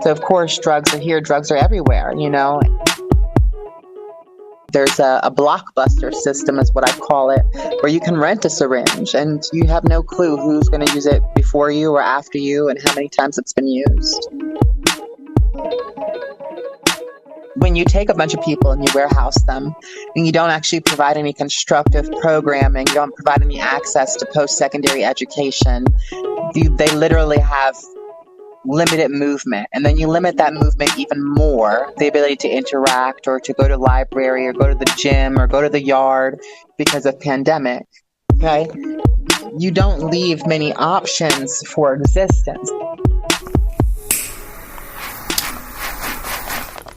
So of course, drugs are here, drugs are everywhere, you know. There's a blockbuster system, is what I call it, where you can rent a syringe and you have no clue who's going to use it before you or after you and how many times it's been used. When you take a bunch of people and you warehouse them and you don't actually provide any constructive programming, you don't provide any access to post-secondary education, they literally have limited movement, and then you limit that movement even more, the ability to interact or to go to the library or go to the gym or go to the yard because of pandemic. Okay, you don't leave many options for existence.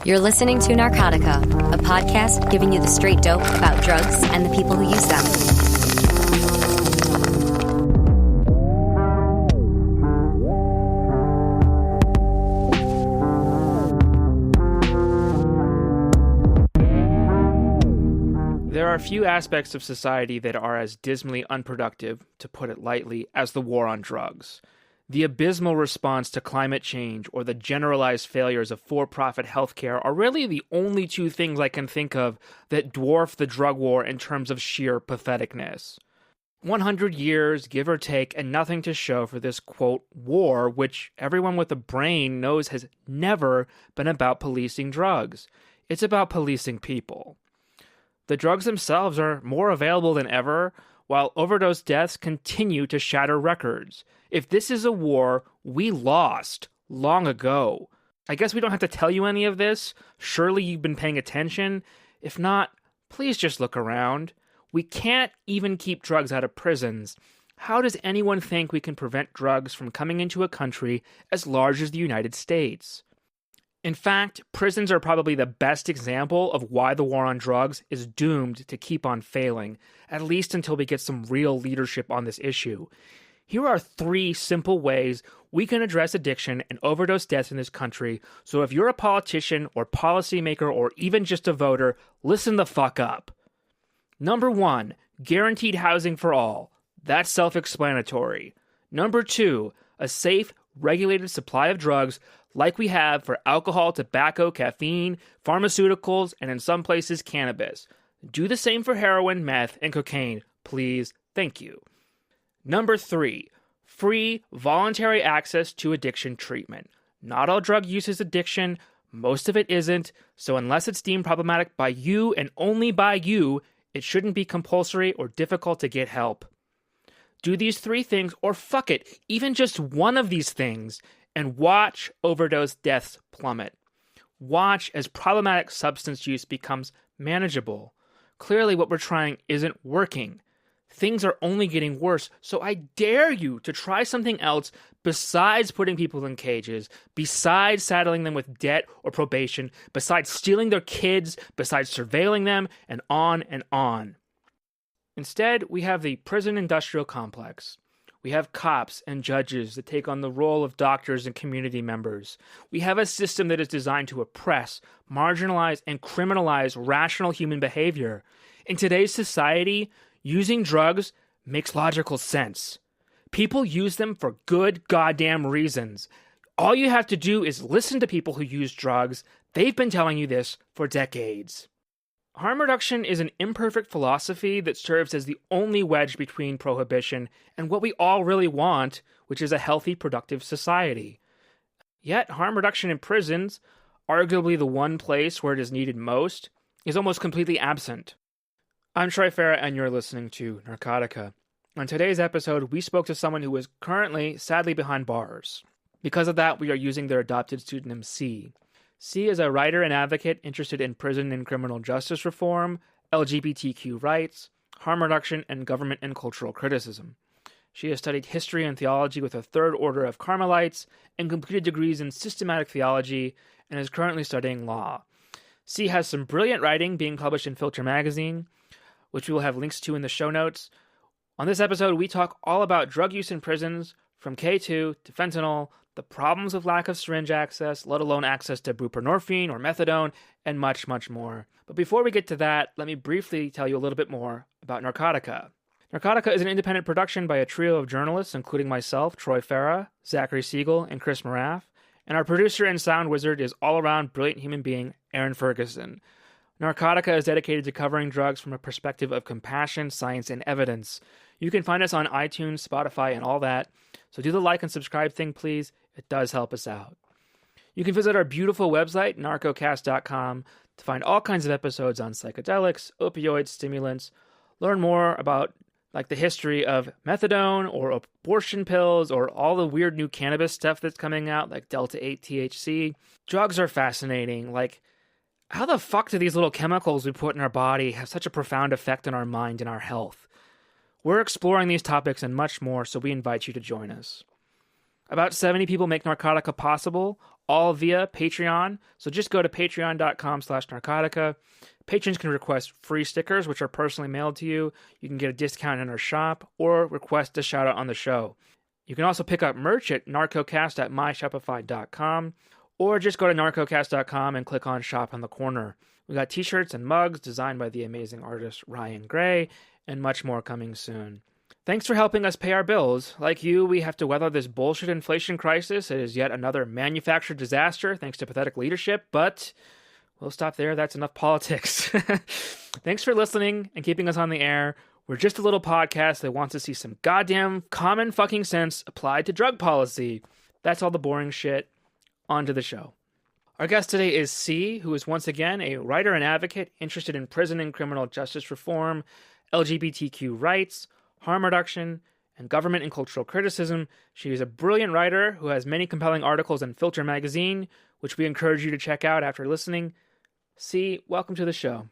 You're listening to Narcotica, a podcast giving you the straight dope about drugs and the people who use them. There are few aspects of society that are as dismally unproductive, to put it lightly, as the war on drugs. The abysmal response to climate change or the generalized failures of for-profit healthcare are really the only two things I can think of that dwarf the drug war in terms of sheer patheticness. 100 years, give or take, and nothing to show for this, quote, war, which everyone with a brain knows has never been about policing drugs. It's about policing people. The drugs themselves are more available than ever, while overdose deaths continue to shatter records. If this is a war, we lost long ago. I guess we don't have to tell you any of this. Surely you've been paying attention. If not, please just look around. We can't even keep drugs out of prisons. How does anyone think we can prevent drugs from coming into a country as large as the United States? In fact, prisons are probably the best example of why the war on drugs is doomed to keep on failing, at least until we get some real leadership on this issue. Here are 3 simple ways we can address addiction and overdose deaths in this country, so if you're a politician or policymaker or even just a voter, listen the fuck up. Number 1, guaranteed housing for all. That's self-explanatory. Number 2, a safe, regulated supply of drugs like we have for alcohol, tobacco, caffeine, pharmaceuticals, and in some places, cannabis. Do the same for heroin, meth, and cocaine, please. Thank you. Number 3, free, voluntary access to addiction treatment. Not all drug use is addiction, most of it isn't, so unless it's deemed problematic by you and only by you, it shouldn't be compulsory or difficult to get help. Do these 3 things, or fuck it, even just one of these things, and watch overdose deaths plummet. Watch as problematic substance use becomes manageable. Clearly what we're trying isn't working. Things are only getting worse, so I dare you to try something else besides putting people in cages, besides saddling them with debt or probation, besides stealing their kids, besides surveilling them, and on and on. Instead, we have the prison industrial complex. We have cops and judges that take on the role of doctors and community members. We have a system that is designed to oppress, marginalize, and criminalize rational human behavior. In today's society, using drugs makes logical sense. People use them for good goddamn reasons. All you have to do is listen to people who use drugs. They've been telling you this for decades. Harm reduction is an imperfect philosophy that serves as the only wedge between prohibition and what we all really want, which is a healthy, productive society. Yet, harm reduction in prisons, arguably the one place where it is needed most, is almost completely absent. I'm Troy Farah, and you're listening to Narcotica. On today's episode, we spoke to someone who is currently, sadly, behind bars. Because of that, we are using their adopted pseudonym C. C is a writer and advocate interested in prison and criminal justice reform, LGBTQ rights, harm reduction, and government and cultural criticism. She has studied history and theology with a Third Order of Carmelites and completed degrees in systematic theology and is currently studying law. C has some brilliant writing being published in Filter magazine, which we will have links to in the show notes. On this episode, we talk all about drug use in prisons, from K2 to fentanyl, the problems with lack of syringe access, let alone access to buprenorphine or methadone, and much, much more. But before we get to that, let me briefly tell you a little bit more about Narcotica. Narcotica is an independent production by a trio of journalists, including myself, Troy Farah, Zachary Siegel, and Chris Moraff. And our producer and sound wizard is all-around brilliant human being, Aaron Ferguson. Narcotica is dedicated to covering drugs from a perspective of compassion, science, and evidence. You can find us on iTunes, Spotify, and all that. So do the like and subscribe thing, please. It does help us out. You can visit our beautiful website, narcocast.com, to find all kinds of episodes on psychedelics, opioids, stimulants, learn more about like the history of methadone or abortion pills or all the weird new cannabis stuff that's coming out, like Delta-8 THC. Drugs are fascinating. Like, how the fuck do these little chemicals we put in our body have such a profound effect on our mind and our health? We're exploring these topics and much more, so we invite you to join us. About 70 people make Narcotica possible, all via Patreon. So just go to patreon.com/narcotica. Patrons can request free stickers, which are personally mailed to you. You can get a discount in our shop or request a shout out on the show. You can also pick up merch at narcocast@myshopify.com or just go to narcocast.com and click on shop on the corner. We got t-shirts and mugs designed by the amazing artist Ryan Gray and much more coming soon. Thanks for helping us pay our bills. Like you, we have to weather this bullshit inflation crisis. It is yet another manufactured disaster thanks to pathetic leadership, but we'll stop there. That's enough politics. Thanks for listening and keeping us on the air. We're just a little podcast that wants to see some goddamn common fucking sense applied to drug policy. That's all the boring shit. On to the show. Our guest today is C, who is once again a writer and advocate interested in prison and criminal justice reform, LGBTQ rights, harm reduction, and government and cultural criticism. She is a brilliant writer who has many compelling articles in Filter magazine, which we encourage you to check out after listening. C, welcome to the show.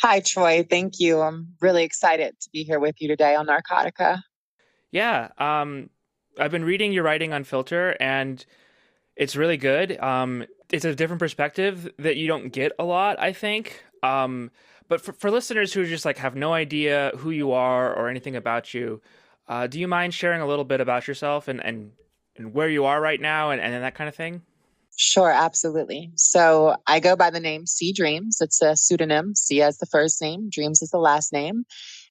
Hi, Troy. Thank you. I'm really excited to be here with you today on Narcotica. Yeah, I've been reading your writing on Filter, and it's really good. It's a different perspective that you don't get a lot, I think. But for listeners who just like have no idea who you are or anything about you, do you mind sharing a little bit about yourself and where you are right now and that kind of thing? Sure, absolutely. So I go by the name C Dreams. It's a pseudonym. C as the first name, Dreams is the last name.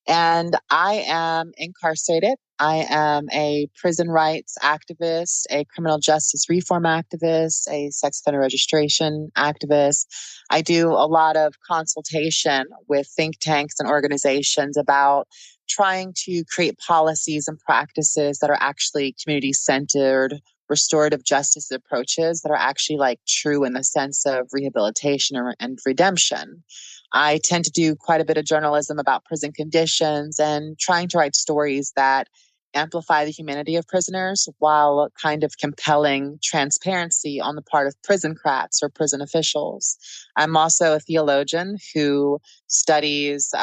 And I am incarcerated. I am a prison rights activist, a criminal justice reform activist, a sex offender registration activist. I do a lot of consultation with think tanks and organizations about trying to create policies and practices that are actually community-centered, restorative justice approaches that are actually like true in the sense of rehabilitation and redemption. I tend to do quite a bit of journalism about prison conditions and trying to write stories that amplify the humanity of prisoners while kind of compelling transparency on the part of prisoncrats or prison officials. I'm also a theologian who studies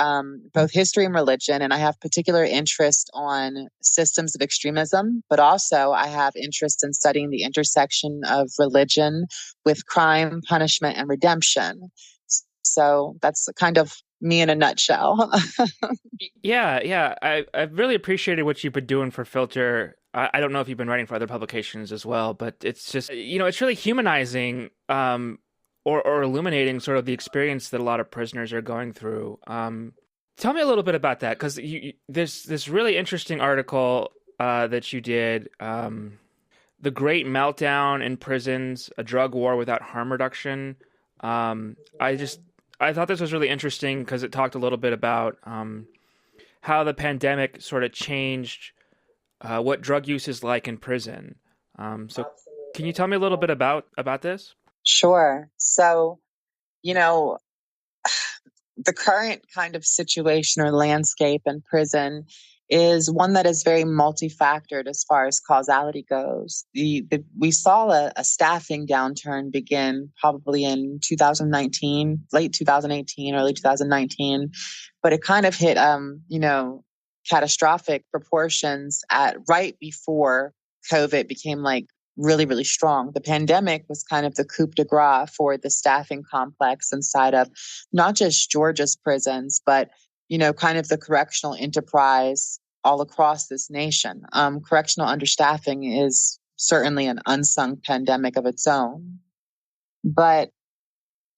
both history and religion, and I have particular interest on systems of extremism, but also I have interest in studying the intersection of religion with crime, punishment, and redemption. So that's kind of me in a nutshell. Yeah. I've really appreciated what you've been doing for Filter. I don't know if you've been writing for other publications as well, but it's just, it's really humanizing or illuminating sort of the experience that a lot of prisoners are going through. Tell me a little bit about that, because there's this really interesting article that you did, The Great Meltdown in Prisons, a Drug War Without Harm Reduction. I thought this was really interesting because it talked a little bit about how the pandemic sort of changed what drug use is like in prison. So can you tell me a little bit about this? Sure. So, the current kind of situation or landscape in prison is one that is very multifactored as far as causality goes. We saw a staffing downturn begin probably in 2019, late 2018, early 2019, but it kind of hit, catastrophic proportions right before COVID became like really, really strong. The pandemic was kind of the coup de grace for the staffing complex inside of not just Georgia's prisons, but kind of the correctional enterprise all across this nation. Correctional understaffing is certainly an unsung pandemic of its own. But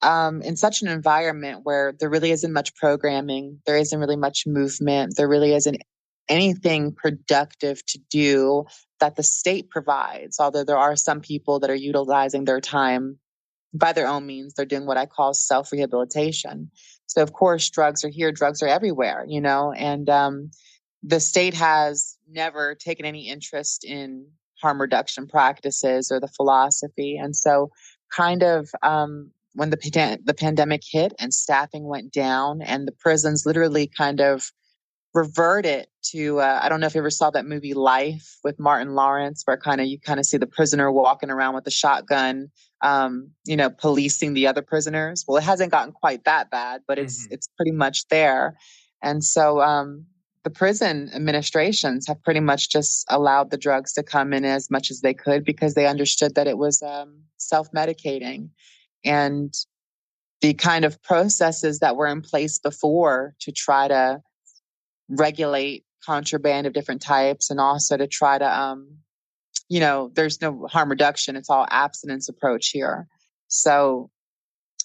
in such an environment where there really isn't much programming, there isn't really much movement, there really isn't anything productive to do that the state provides. Although there are some people that are utilizing their time by their own means, they're doing what I call self-rehabilitation. So of course, drugs are here, drugs are everywhere, and the state has never taken any interest in harm reduction practices or the philosophy. And so kind of when the pandemic hit and staffing went down and the prisons literally kind of revert it to I don't know if you ever saw that movie Life with Martin Lawrence, where you kind of see the prisoner walking around with a shotgun, policing the other prisoners. Well, it hasn't gotten quite that bad, but it's pretty much there. And so the prison administrations have pretty much just allowed the drugs to come in as much as they could because they understood that it was self-medicating. And the kind of processes that were in place before to try to regulate contraband of different types and also to try to there's no harm reduction, it's all abstinence approach here. So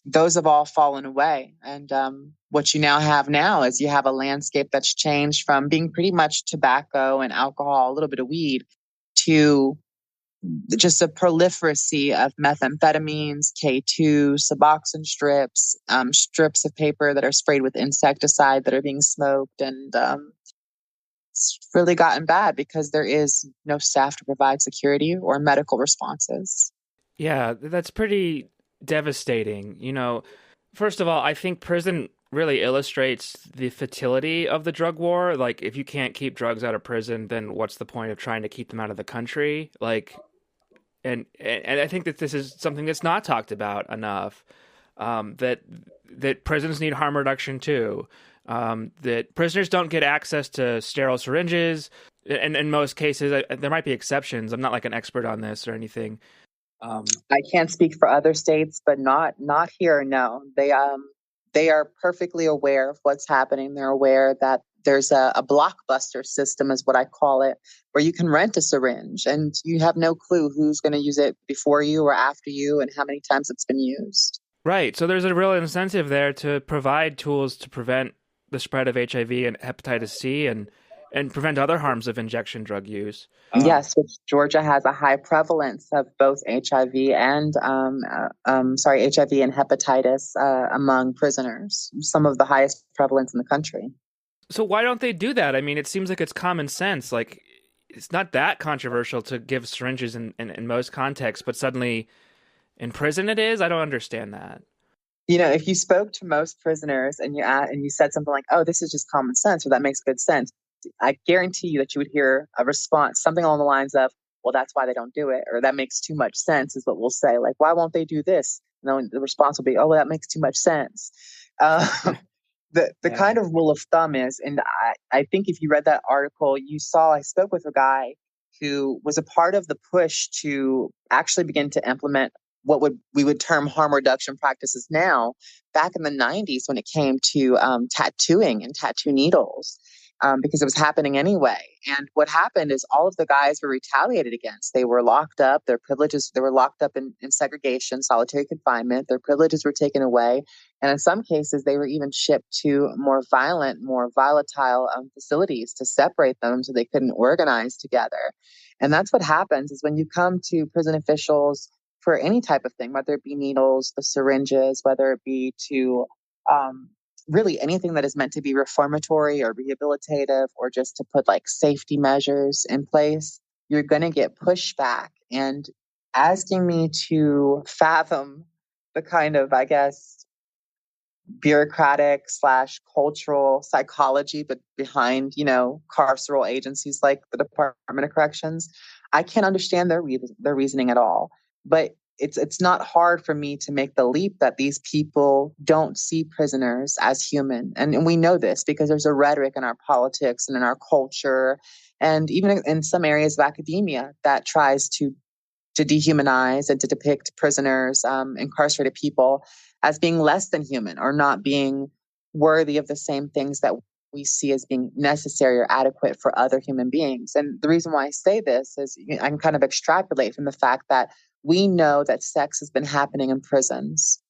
those have all fallen away, and what you now is you have a landscape that's changed from being pretty much tobacco and alcohol, a little bit of weed, to just a proliferacy of methamphetamines, K2, Suboxone strips, strips of paper that are sprayed with insecticide that are being smoked. And it's really gotten bad because there is no staff to provide security or medical responses. Yeah, that's pretty devastating. First of all, I think prison really illustrates the futility of the drug war. Like, if you can't keep drugs out of prison, then what's the point of trying to keep them out of the country? And I think that this is something that's not talked about enough. That prisons need harm reduction too. That prisoners don't get access to sterile syringes, and in most cases, there might be exceptions. I'm not like an expert on this or anything. I can't speak for other states, but not here. No, they are perfectly aware of what's happening. They're aware that there's a blockbuster system, is what I call it, where you can rent a syringe and you have no clue who's going to use it before you or after you and how many times it's been used. Right. So there's a real incentive there to provide tools to prevent the spread of HIV and hepatitis C and prevent other harms of injection drug use. Yes, which Georgia has a high prevalence of both HIV and HIV and hepatitis among prisoners. Some of the highest prevalence in the country. So why don't they do that? I mean, it seems like it's common sense. Like, it's not that controversial to give syringes in most contexts, but suddenly in prison it is? I don't understand that. If you spoke to most prisoners and you said something like, "Oh, this is just common sense," or "That makes good sense," I guarantee you that you would hear a response, something along the lines of, "Well, that's why they don't do it," or "That makes too much sense," is what we'll say. Like, "Why won't they do this?" And then the response will be, "Oh, well, that makes too much sense." The kind of rule of thumb is, and I think if you read that article, I spoke with a guy who was a part of the push to actually begin to implement what we would term harm reduction practices now, back in the 90s when it came to tattooing and tattoo needles. Because it was happening anyway. And what happened is all of the guys were retaliated against. They were locked up. They were locked up in segregation, solitary confinement. Their privileges were taken away. And in some cases, they were even shipped to more violent, more volatile facilities to separate them so they couldn't organize together. And that's what happens is when you come to prison officials for any type of thing, whether it be needles, the syringes, whether it be to really anything that is meant to be reformatory or rehabilitative or just to put like safety measures in place, you're going to get pushback. And asking me to fathom the kind of, I guess, bureaucratic / cultural psychology, but behind, carceral agencies like the Department of Corrections, I can't understand their reasoning at all. But it's not hard for me to make the leap that these people don't see prisoners as human. And we know this because there's a rhetoric in our politics and in our culture, and even in some areas of academia that tries to dehumanize and to depict prisoners, incarcerated people, as being less than human or not being worthy of the same things that we see as being necessary or adequate for other human beings. And the reason why I say this is I can kind of extrapolate from the fact that we know that sex has been happening in prisons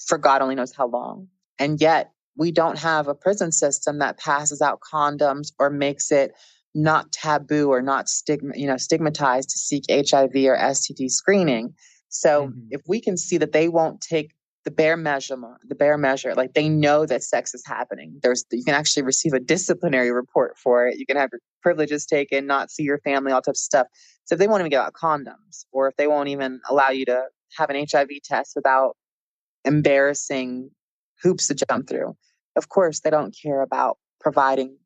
for God only knows how long. And yet we don't have a prison system that passes out condoms or makes it not taboo or not stigmatized to seek HIV or STD screening. So if we can see that they won't take the bare measure, like they know that sex is happening. You can actually receive a disciplinary report for it. You can have your privileges taken, not see your family, all types of stuff. So if they won't even give out condoms, or if they won't even allow you to have an HIV test without embarrassing hoops to jump through, of course they don't care about providing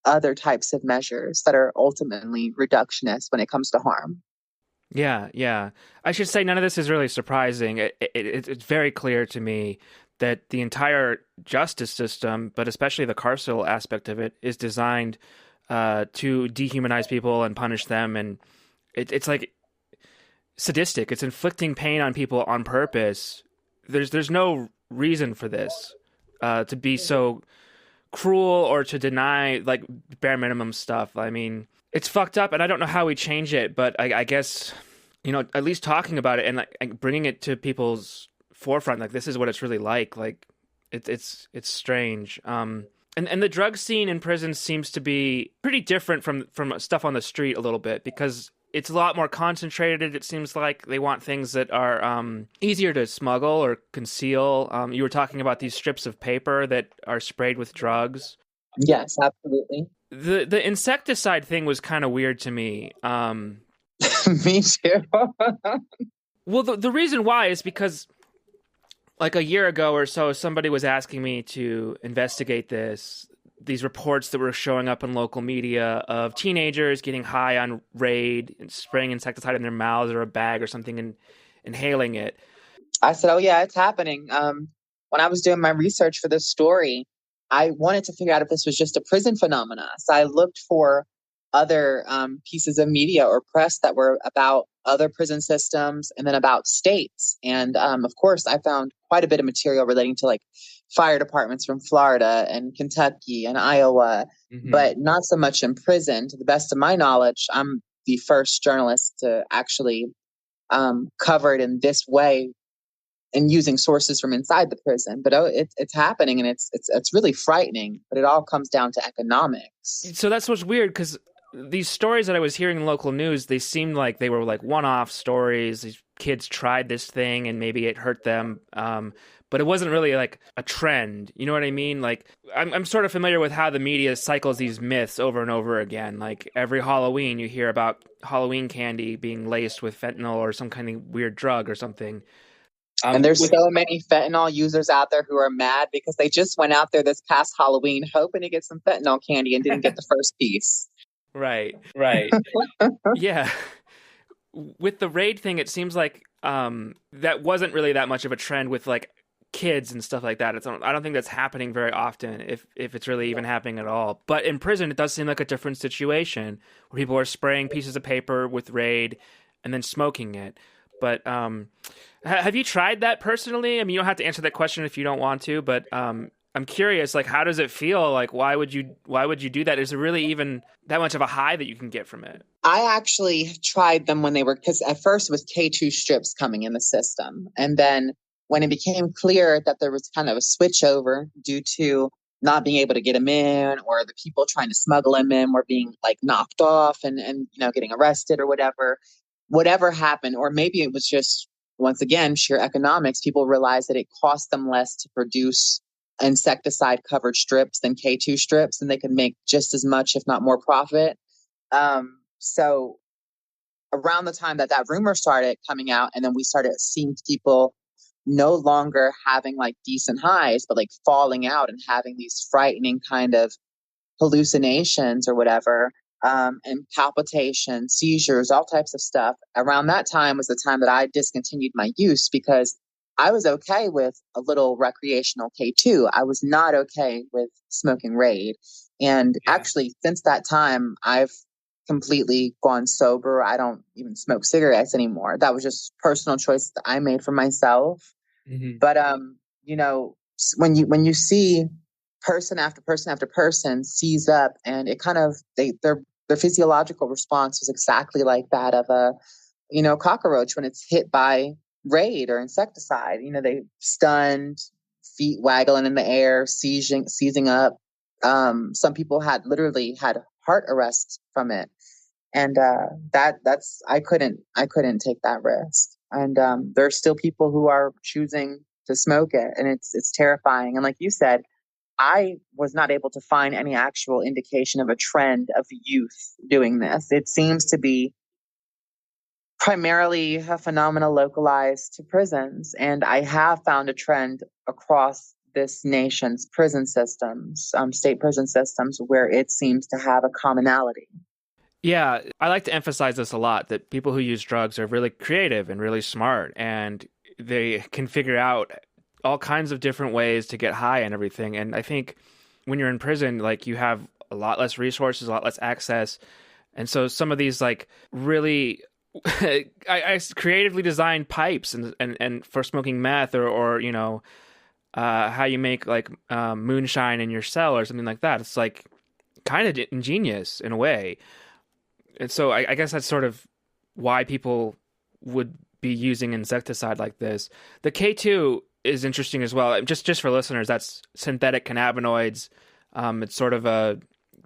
other types of measures that are ultimately reductionist when it comes to harm. Yeah, yeah. I should say none of this is really surprising. It's very clear to me that the entire justice system, but especially the carceral aspect of it, is designed to dehumanize people and punish them. And it's like sadistic. It's inflicting pain on people on purpose. There's no reason for this to be so cruel or to deny like bare minimum stuff. I mean, it's fucked up, and I don't know how we change it, but I guess, you know, at least talking about it and like bringing it to people's forefront, like this is what it's really like it's strange. And the drug scene in prison seems to be pretty different from stuff on the street a little bit, because it's a lot more concentrated. It seems like they want things that are easier to smuggle or conceal. You were talking about these strips of paper that are sprayed with drugs. Yes, absolutely. The insecticide thing was kind of weird to me. Me too. Well, the reason why is because like a year ago or so, somebody was asking me to investigate these reports that were showing up in local media of teenagers getting high on Raid and spraying insecticide in their mouths or a bag or something and inhaling it. I said, oh yeah, it's happening. When I was doing my research for this story, I wanted to figure out if this was just a prison phenomena. So I looked for other pieces of media or press that were about other prison systems and then about states. And of course, I found quite a bit of material relating to like fire departments from Florida and Kentucky and Iowa, but not so much in prison. To the best of my knowledge, I'm the first journalist to actually cover it in this way and using sources from inside the prison. But it's happening, and it's really frightening. But it all comes down to economics. So that's what's weird, because these stories that I was hearing in local news, they seemed like they were like one-off stories. These kids tried this thing and maybe it hurt them, but it wasn't really like a trend. You know what I mean? Like I'm sort of familiar with how the media cycles these myths over and over again. Like every Halloween, you hear about Halloween candy being laced with fentanyl or some kind of weird drug or something. And there's so many fentanyl users out there who are mad because they just went out there this past Halloween hoping to get some fentanyl candy and didn't get the first piece. Right. Yeah. With the Raid thing, it seems like that wasn't really that much of a trend with like kids and stuff like that. I don't think that's happening very often, if it's really even happening at all. But in prison, it does seem like a different situation where people are spraying pieces of paper with Raid and then smoking it. But have you tried that personally? I mean, you don't have to answer that question if you don't want to, but I'm curious, like, how does it feel? Like, why would you do that? Is there really even that much of a high that you can get from it? I actually tried them when they were, because at first it was K2 strips coming in the system. And then when it became clear that there was kind of a switch over due to not being able to get them in, or the people trying to smuggle them in were being like knocked off and getting arrested or whatever happened, or maybe it was just, once again, sheer economics. People realized that it cost them less to produce insecticide covered strips than K2 strips, and they could make just as much, if not more, profit. So around the time that rumor started coming out, and then we started seeing people no longer having like decent highs, but like falling out and having these frightening kind of hallucinations or whatever, and palpitations, seizures, all types of stuff. Around that time was the time that I discontinued my use, because I was okay with a little recreational K2. I was not okay with smoking Raid. And actually, since that time, I've completely gone sober. I don't even smoke cigarettes anymore. That was just personal choice that I made for myself. But when you see person after person after person seize up, and it kind of their physiological response was exactly like that of a cockroach when it's hit by Raid or insecticide. They stunned, feet waggling in the air, seizing up. Some people had literally had heart arrests from it. And that's I couldn't take that risk. And there's still people who are choosing to smoke it, and it's terrifying. And like you said, I was not able to find any actual indication of a trend of youth doing this. It seems to be primarily a phenomena localized to prisons. And I have found a trend across this nation's prison systems, state prison systems, where it seems to have a commonality. Yeah, I like to emphasize this a lot, that people who use drugs are really creative and really smart, and they can figure out all kinds of different ways to get high and everything. And I think when you're in prison, like, you have a lot less resources, a lot less access. And so some of these, like, really I creatively designed pipes and for smoking meth, or how you make, like, moonshine in your cell or something like that. It's like kind of ingenious in a way. And so I guess that's sort of why people would be using insecticide like this. The K2 is interesting as well. Just for listeners, that's synthetic cannabinoids. It's sort of a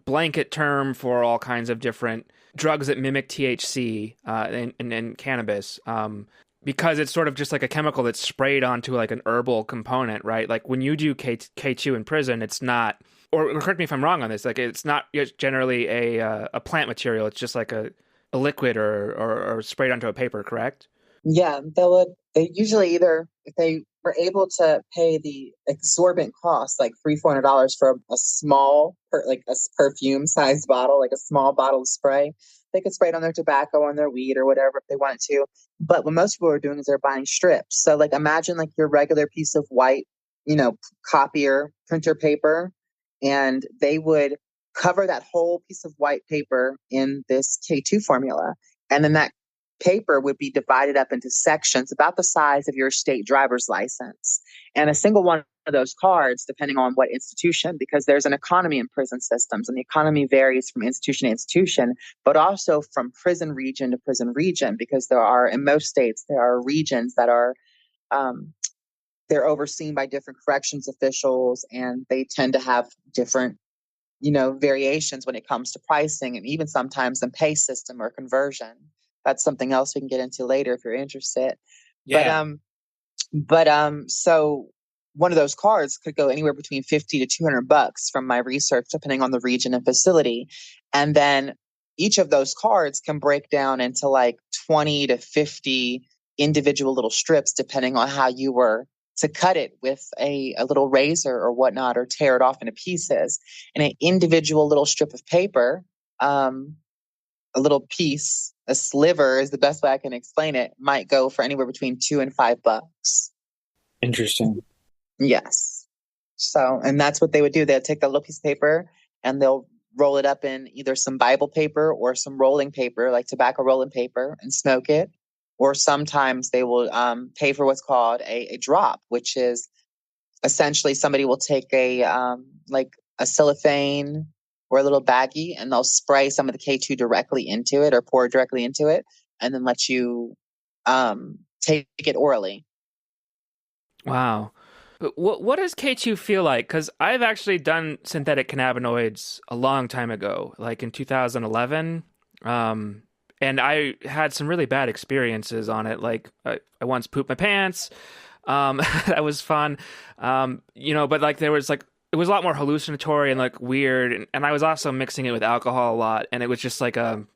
blanket term for all kinds of different drugs that mimic THC and cannabis, because it's sort of just like a chemical that's sprayed onto, like, an herbal component, right? Like, when you do K2 in prison, it's not, or correct me if I'm wrong on this, like, it's not generally a plant material. It's just like a liquid or sprayed onto a paper, correct? Yeah, they usually, either if they were able to pay the exorbitant cost, like $300-400 for a small, like a perfume sized bottle, like a small bottle of spray, they could spray it on their tobacco, on their weed, or whatever if they wanted to. But what most people are doing is they're buying strips. So, like, imagine like your regular piece of white, copier printer paper, and they would cover that whole piece of white paper in this K2 formula, and then that paper would be divided up into sections about the size of your state driver's license. And a single one of those cards, depending on what institution, because there's an economy in prison systems, and the economy varies from institution to institution, but also from prison region to prison region, because in most states, there are regions that are, they're overseen by different corrections officials, and they tend to have different variations when it comes to pricing, and even sometimes in pay system or conversion. That's something else we can get into later if you're interested. Yeah. So one of those cards could go anywhere between $50 to $200 from my research, depending on the region and facility. And then each of those cards can break down into like 20 to 50 individual little strips, depending on how you were to cut it with a little razor or whatnot, or tear it off into pieces. And an individual little strip of paper, a little piece, a sliver is the best way I can explain it, might go for anywhere between $2 and $5. Interesting. Yes. So, and that's what they would do. They'd take that little piece of paper and they'll roll it up in either some Bible paper or some rolling paper, like tobacco rolling paper, and smoke it. Or sometimes they will pay for what's called a drop, which is essentially somebody will take like a cellophane or a little baggie, and they'll spray some of the K2 directly into it, or pour it directly into it, and then let you take it orally. Wow. But what does K2 feel like? Because I've actually done synthetic cannabinoids a long time ago, like in 2011. And I had some really bad experiences on it. Like, I once pooped my pants. That was fun. But like, there was like, it was a lot more hallucinatory and like weird. And I was also mixing it with alcohol a lot. And it was just like it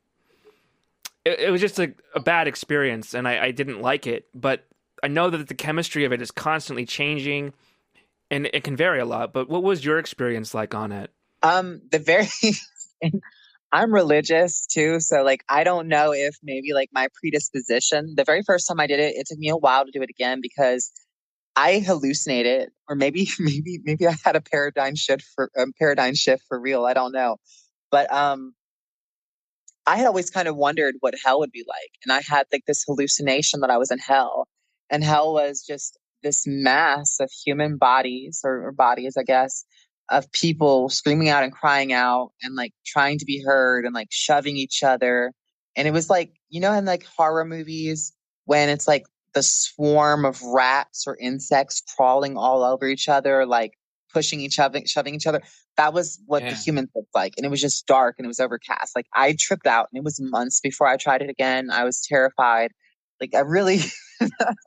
was just a bad experience. And I didn't like it. But I know that the chemistry of it is constantly changing, and it can vary a lot. But what was your experience like on it? I'm religious too, so like I don't know if maybe like my predisposition. The very first time I did it, it took me a while to do it again because I hallucinated, or maybe I had a paradigm shift for real. I don't know, but I had always kind of wondered what hell would be like. And I had like this hallucination that I was in hell. And hell was just this mass of human bodies, or bodies, I guess, of people screaming out and crying out and like trying to be heard and like shoving each other. And it was like, in like horror movies when it's like the swarm of rats or insects crawling all over each other, like pushing each other, shoving each other. That was what the Yeah. humans looked like. And it was just dark and it was overcast. Like I tripped out and it was months before I tried it again. I was terrified. Like I really,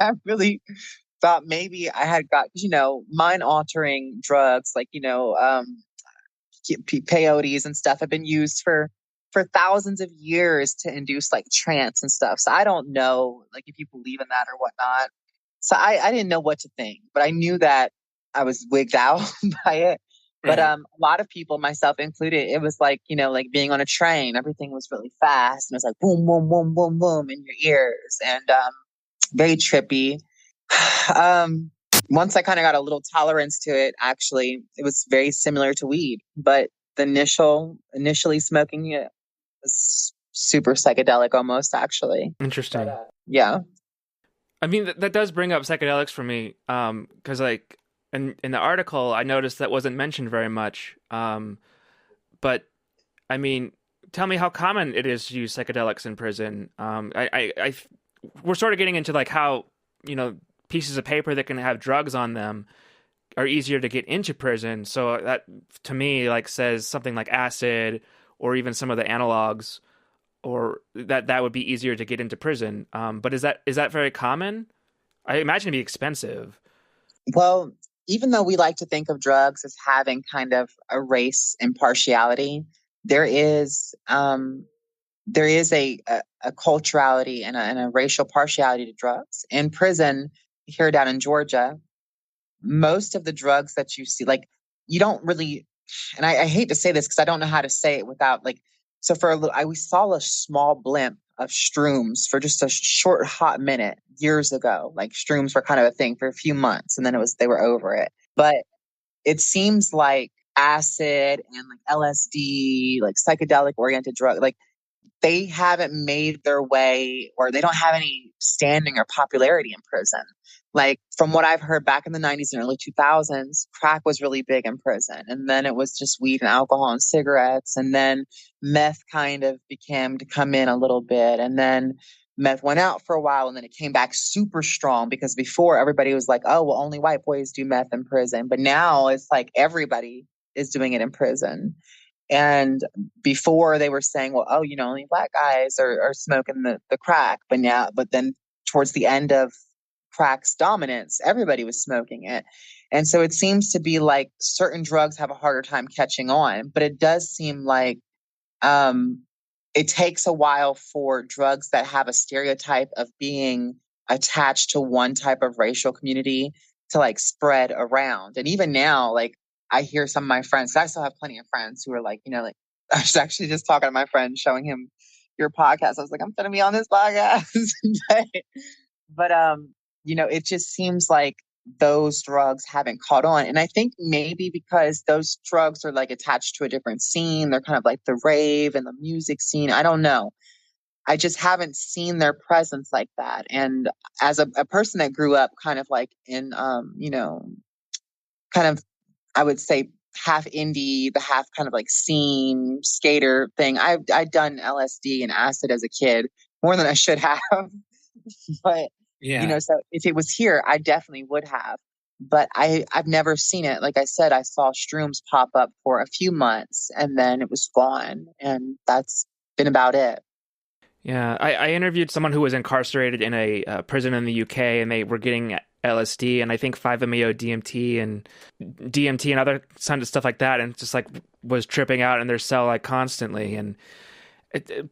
I really thought maybe I had got, mind altering drugs, like, peyotes and stuff have been used for thousands of years to induce like trance and stuff. So I don't know like if you believe in that or whatnot. So I didn't know what to think, but I knew that I was wigged out by it. But Right. a lot of people, myself included, it was like, like being on a train. Everything was really fast and it was like boom, boom, boom, boom, boom in your ears and very trippy. um Once I kind of got a little tolerance to it, actually, it was very similar to weed, but the initially smoking it was super psychedelic almost, actually. Interesting. Yeah. I mean, that does bring up psychedelics for me, because like in the article, I noticed that wasn't mentioned very much. But I mean, tell me how common it is to use psychedelics in prison. We're sort of getting into like how, pieces of paper that can have drugs on them are easier to get into prison. So that to me like says something like acid or even some of the analogs, or that would be easier to get into prison. But is that very common? I imagine it'd be expensive. Well, even though we like to think of drugs as having kind of a race impartiality, there is a culturality and a racial partiality to drugs. In prison here down in Georgia, most of the drugs that you see, like you don't really, and I hate to say this because I don't know how to say it without like, so for a little, we saw a small blimp of shrooms for just a short hot minute years ago. Like shrooms were kind of a thing for a few months and then they were over it. But it seems like acid and like LSD, like psychedelic oriented drug, like they haven't made their way or they don't have any standing or popularity in prison. Like from what I've heard back in the 90s and early 2000s, crack was really big in prison. And then it was just weed and alcohol and cigarettes. And then meth kind of began to come in a little bit. And then meth went out for a while and then it came back super strong because before everybody was like, oh, well, only white boys do meth in prison. But now it's like everybody is doing it in prison. And before they were saying, well, oh, only black guys are smoking the crack. But then towards the end of crack's dominance, everybody was smoking it. And so it seems to be like certain drugs have a harder time catching on. But it does seem like it takes a while for drugs that have a stereotype of being attached to one type of racial community to like spread around. And even now, like I hear some of my friends, 'cause I still have plenty of friends who are like, like I was actually just talking to my friend, showing him your podcast. I was like, I'm gonna be on this podcast. but it just seems like those drugs haven't caught on. And I think maybe because those drugs are like attached to a different scene, they're kind of like the rave and the music scene. I don't know. I just haven't seen their presence like that. And as a person that grew up kind of like in, kind of, I would say half indie, the half kind of like scene skater thing. I'd done LSD and acid as a kid more than I should have. But, Yeah. so if it was here, I definitely would have. But I've never seen it. Like I said, I saw shrooms pop up for a few months and then it was gone. And that's been about it. Yeah, I interviewed someone who was incarcerated in a prison in the UK, and they were getting LSD and I think 5-MeO DMT and other kind of stuff like that, and just like was tripping out in their cell like constantly. And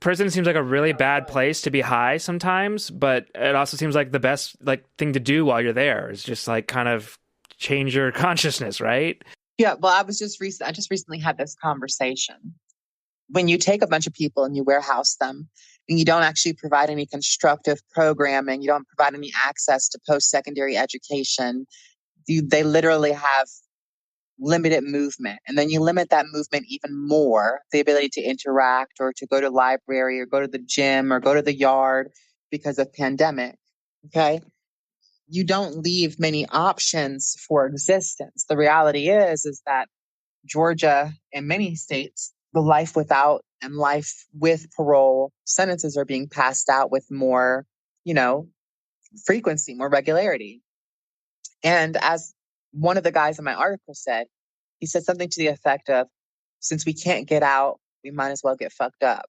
prison seems like a really bad place to be high sometimes, but it also seems like the best like thing to do while you're there is just like kind of change your consciousness, right? Yeah. Well, I just recently had this conversation. When you take a bunch of people and you warehouse them and you don't actually provide any constructive programming, you don't provide any access to post-secondary education, they literally have limited movement. And then you limit that movement even more, the ability to interact or to go to the library or go to the gym or go to the yard because of pandemic. Okay. You don't leave many options for existence. The reality is that Georgia and many states, the life without and life with parole sentences are being passed out with more, frequency, more regularity. And as one of the guys in my article said, he said something to the effect of, since we can't get out, we might as well get fucked up.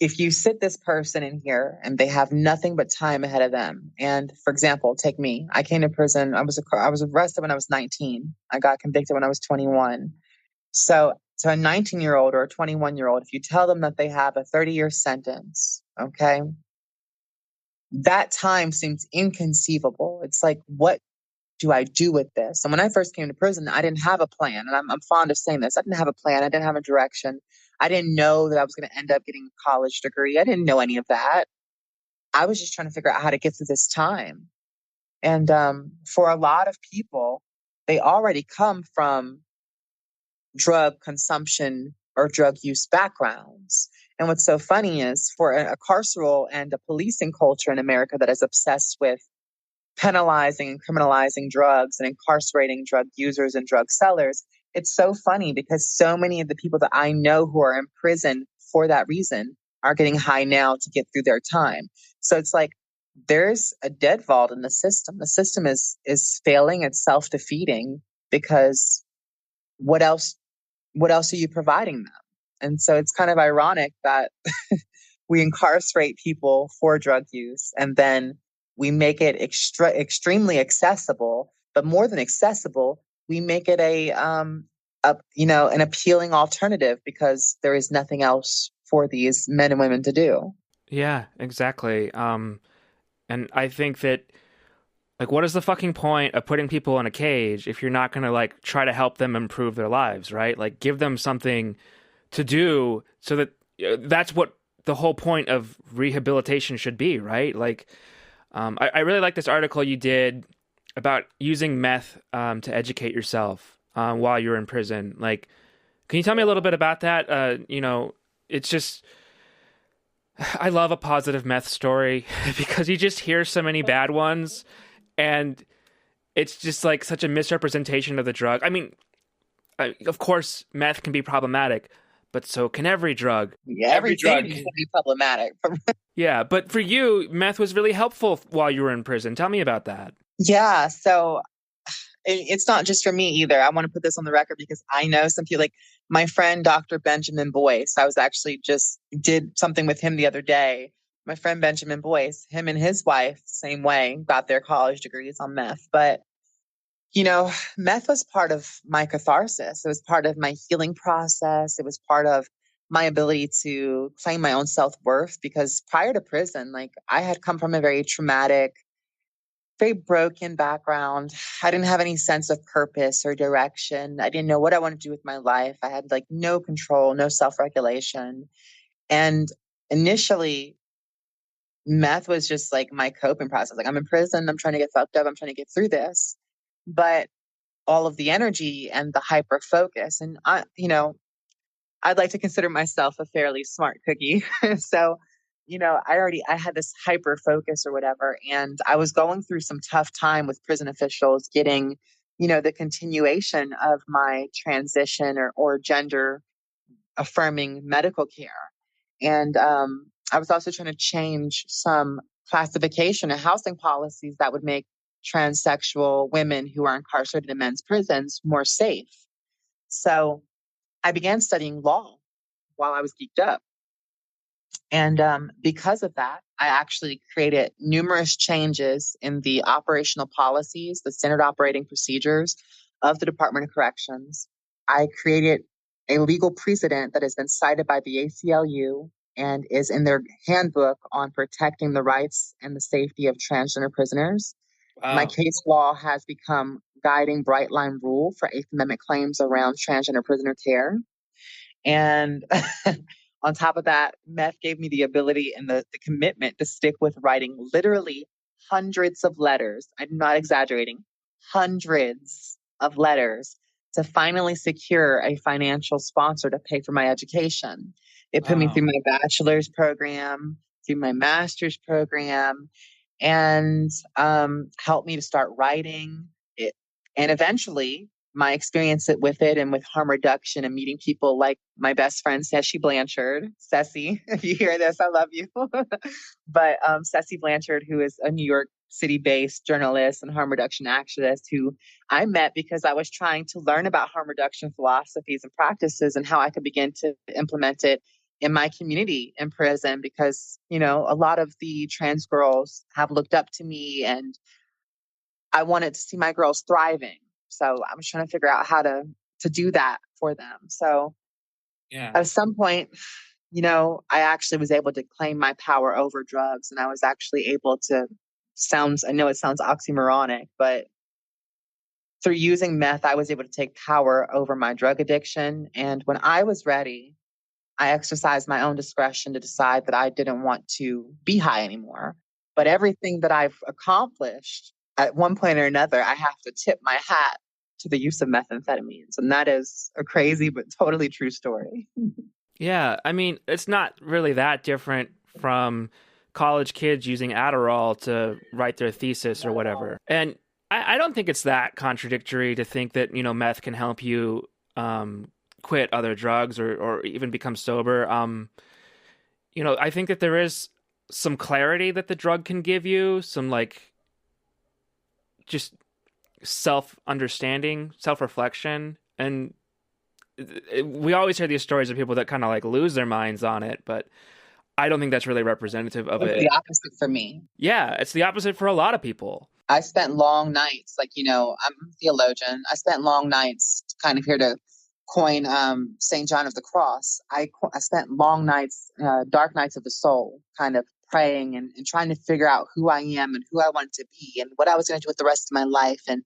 If you sit this person in here and they have nothing but time ahead of them, and for example, take me. I came to prison. I was arrested when I was 19. I got convicted when I was 21. So to a 19-year-old or a 21-year-old, if you tell them that they have a 30-year sentence, okay, that time seems inconceivable. It's like, what do I do with this? And when I first came to prison, I didn't have a plan. And I'm fond of saying this. I didn't have a plan. I didn't have a direction. I didn't know that I was going to end up getting a college degree. I didn't know any of that. I was just trying to figure out how to get through this time. And for a lot of people, they already come from drug consumption or drug use backgrounds. And what's so funny is for a carceral and a policing culture in America that is obsessed with penalizing and criminalizing drugs and incarcerating drug users and drug sellers, it's so funny because so many of the people that I know who are in prison for that reason are getting high now to get through their time. So it's like there's a dead vault in the system. The system is failing, it's self-defeating because what else are you providing them? And so it's kind of ironic that we incarcerate people for drug use and then we make it extremely accessible, but more than accessible, we make it an appealing alternative because there is nothing else for these men and women to do. Yeah, exactly. And I think that, like, what is the fucking point of putting people in a cage if you're not going to, like, try to help them improve their lives, right? Like, give them something to do so that that's what the whole point of rehabilitation should be, right? Like, I really like this article you did about using meth to educate yourself while you're in prison. Like, can you tell me a little bit about that? It's just, I love a positive meth story because you just hear so many bad ones, and it's just like such a misrepresentation of the drug. I mean, of course, meth can be problematic, but so can every drug. Yeah, every drug can be problematic. Yeah, but for you, meth was really helpful while you were in prison. Tell me about that. Yeah, so it's not just for me either. I want to put this on the record because I know some people, like my friend, Dr. Benjamin Boyce. I was actually just did something with him the other day. My friend Benjamin Boyce, him and his wife, same way, got their college degrees on meth. But, meth was part of my catharsis. It was part of my healing process. It was part of my ability to claim my own self-worth because prior to prison, like I had come from a very traumatic, very broken background. I didn't have any sense of purpose or direction. I didn't know what I wanted to do with my life. I had like no control, no self-regulation. And initially, meth was just like my coping process. Like I'm in prison, I'm trying to get fucked up, I'm trying to get through this. But all of the energy and the hyper focus, and I'd like to consider myself a fairly smart cookie. So, I had this hyper focus or whatever, and I was going through some tough time with prison officials getting, the continuation of my transition or gender affirming medical care. And I was also trying to change some classification and housing policies that would make transsexual women who are incarcerated in men's prisons more safe. So I began studying law while I was geeked up. And because of that, I actually created numerous changes in the operational policies, the standard operating procedures of the Department of Corrections. I created a legal precedent that has been cited by the ACLU and is in their handbook on protecting the rights and the safety of transgender prisoners. Wow. My case law has become guiding bright line rule for Eighth Amendment claims around transgender prisoner care. And on top of that, meth gave me the ability and the commitment to stick with writing literally hundreds of letters. I'm not exaggerating, hundreds of letters to finally secure a financial sponsor to pay for my education. It put me through my bachelor's program, through my master's program, and helped me to start writing it. And eventually, my experience with it and with harm reduction and meeting people like my best friend, Ceci Blanchard. Ceci, if you hear this, I love you. But Ceci Blanchard, who is a New York City-based journalist and harm reduction activist who I met because I was trying to learn about harm reduction philosophies and practices and how I could begin to implement it in my community in prison because, you know, a lot of the trans girls have looked up to me and I wanted to see my girls thriving. So I was trying to figure out how to do that for them. So Yeah. at some point, you know, I actually was able to claim my power over drugs and I was actually able to I know it sounds oxymoronic, but through using meth, I was able to take power over my drug addiction. And when I was ready, I exercised my own discretion to decide that I didn't want to be high anymore. But everything that I've accomplished at one point or another, I have to tip my hat to the use of methamphetamines. And that is a crazy but totally true story. Yeah, I mean, it's not really that different from college kids using Adderall to write their thesis or whatever. And I don't think it's that contradictory to think that, you know, meth can help you quit other drugs or even become sober. You know, I think that there is some clarity that the drug can give you, some like just self-understanding, self-reflection. And we always hear these stories of people that kind of like lose their minds on it, but I don't think that's really representative of it. It's the opposite for me. Yeah, it's the opposite for a lot of people. I spent long nights, like, you know, I'm a theologian. I spent long nights kind of here to coin St. John of the Cross. I spent long nights, dark nights of the soul, kind of praying and trying to figure out who I am and who I wanted to be and what I was going to do with the rest of my life. And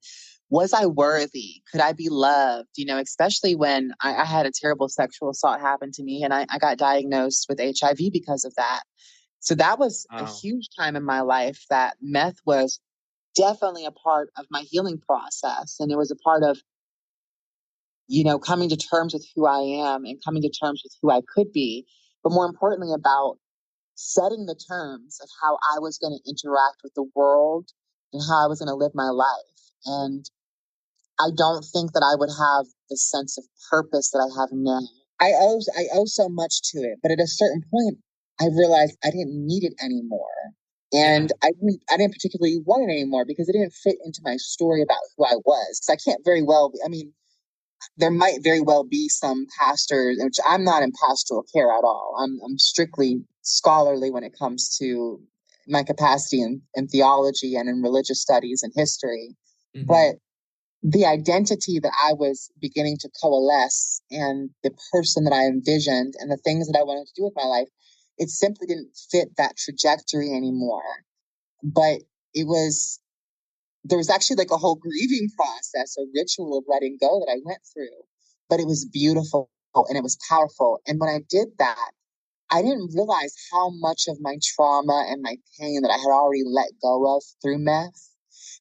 was I worthy? Could I be loved? You know, especially when I had a terrible sexual assault happen to me and I got diagnosed with HIV because of that. So that was a huge time in my life that meth was definitely a part of my healing process. And it was a part of, you know, coming to terms with who I am and coming to terms with who I could be. But more importantly, about setting the terms of how I was going to interact with the world and how I was going to live my life. And I don't think that I would have the sense of purpose that I have now. I owe so much to it, but at a certain point, I realized I didn't need it anymore. And I didn't particularly want it anymore because it didn't fit into my story about who I was. Because I can't very well, I mean, there might very well be some pastors, which I'm not in pastoral care at all. I'm strictly scholarly when it comes to my capacity in theology and in religious studies and history. Mm-hmm. But the identity that I was beginning to coalesce and the person that I envisioned and the things that I wanted to do with my life, it simply didn't fit that trajectory anymore. But there was actually like a whole grieving process, a ritual of letting go that I went through. But it was beautiful and it was powerful. And when I did that, I didn't realize how much of my trauma and my pain that I had already let go of through meth.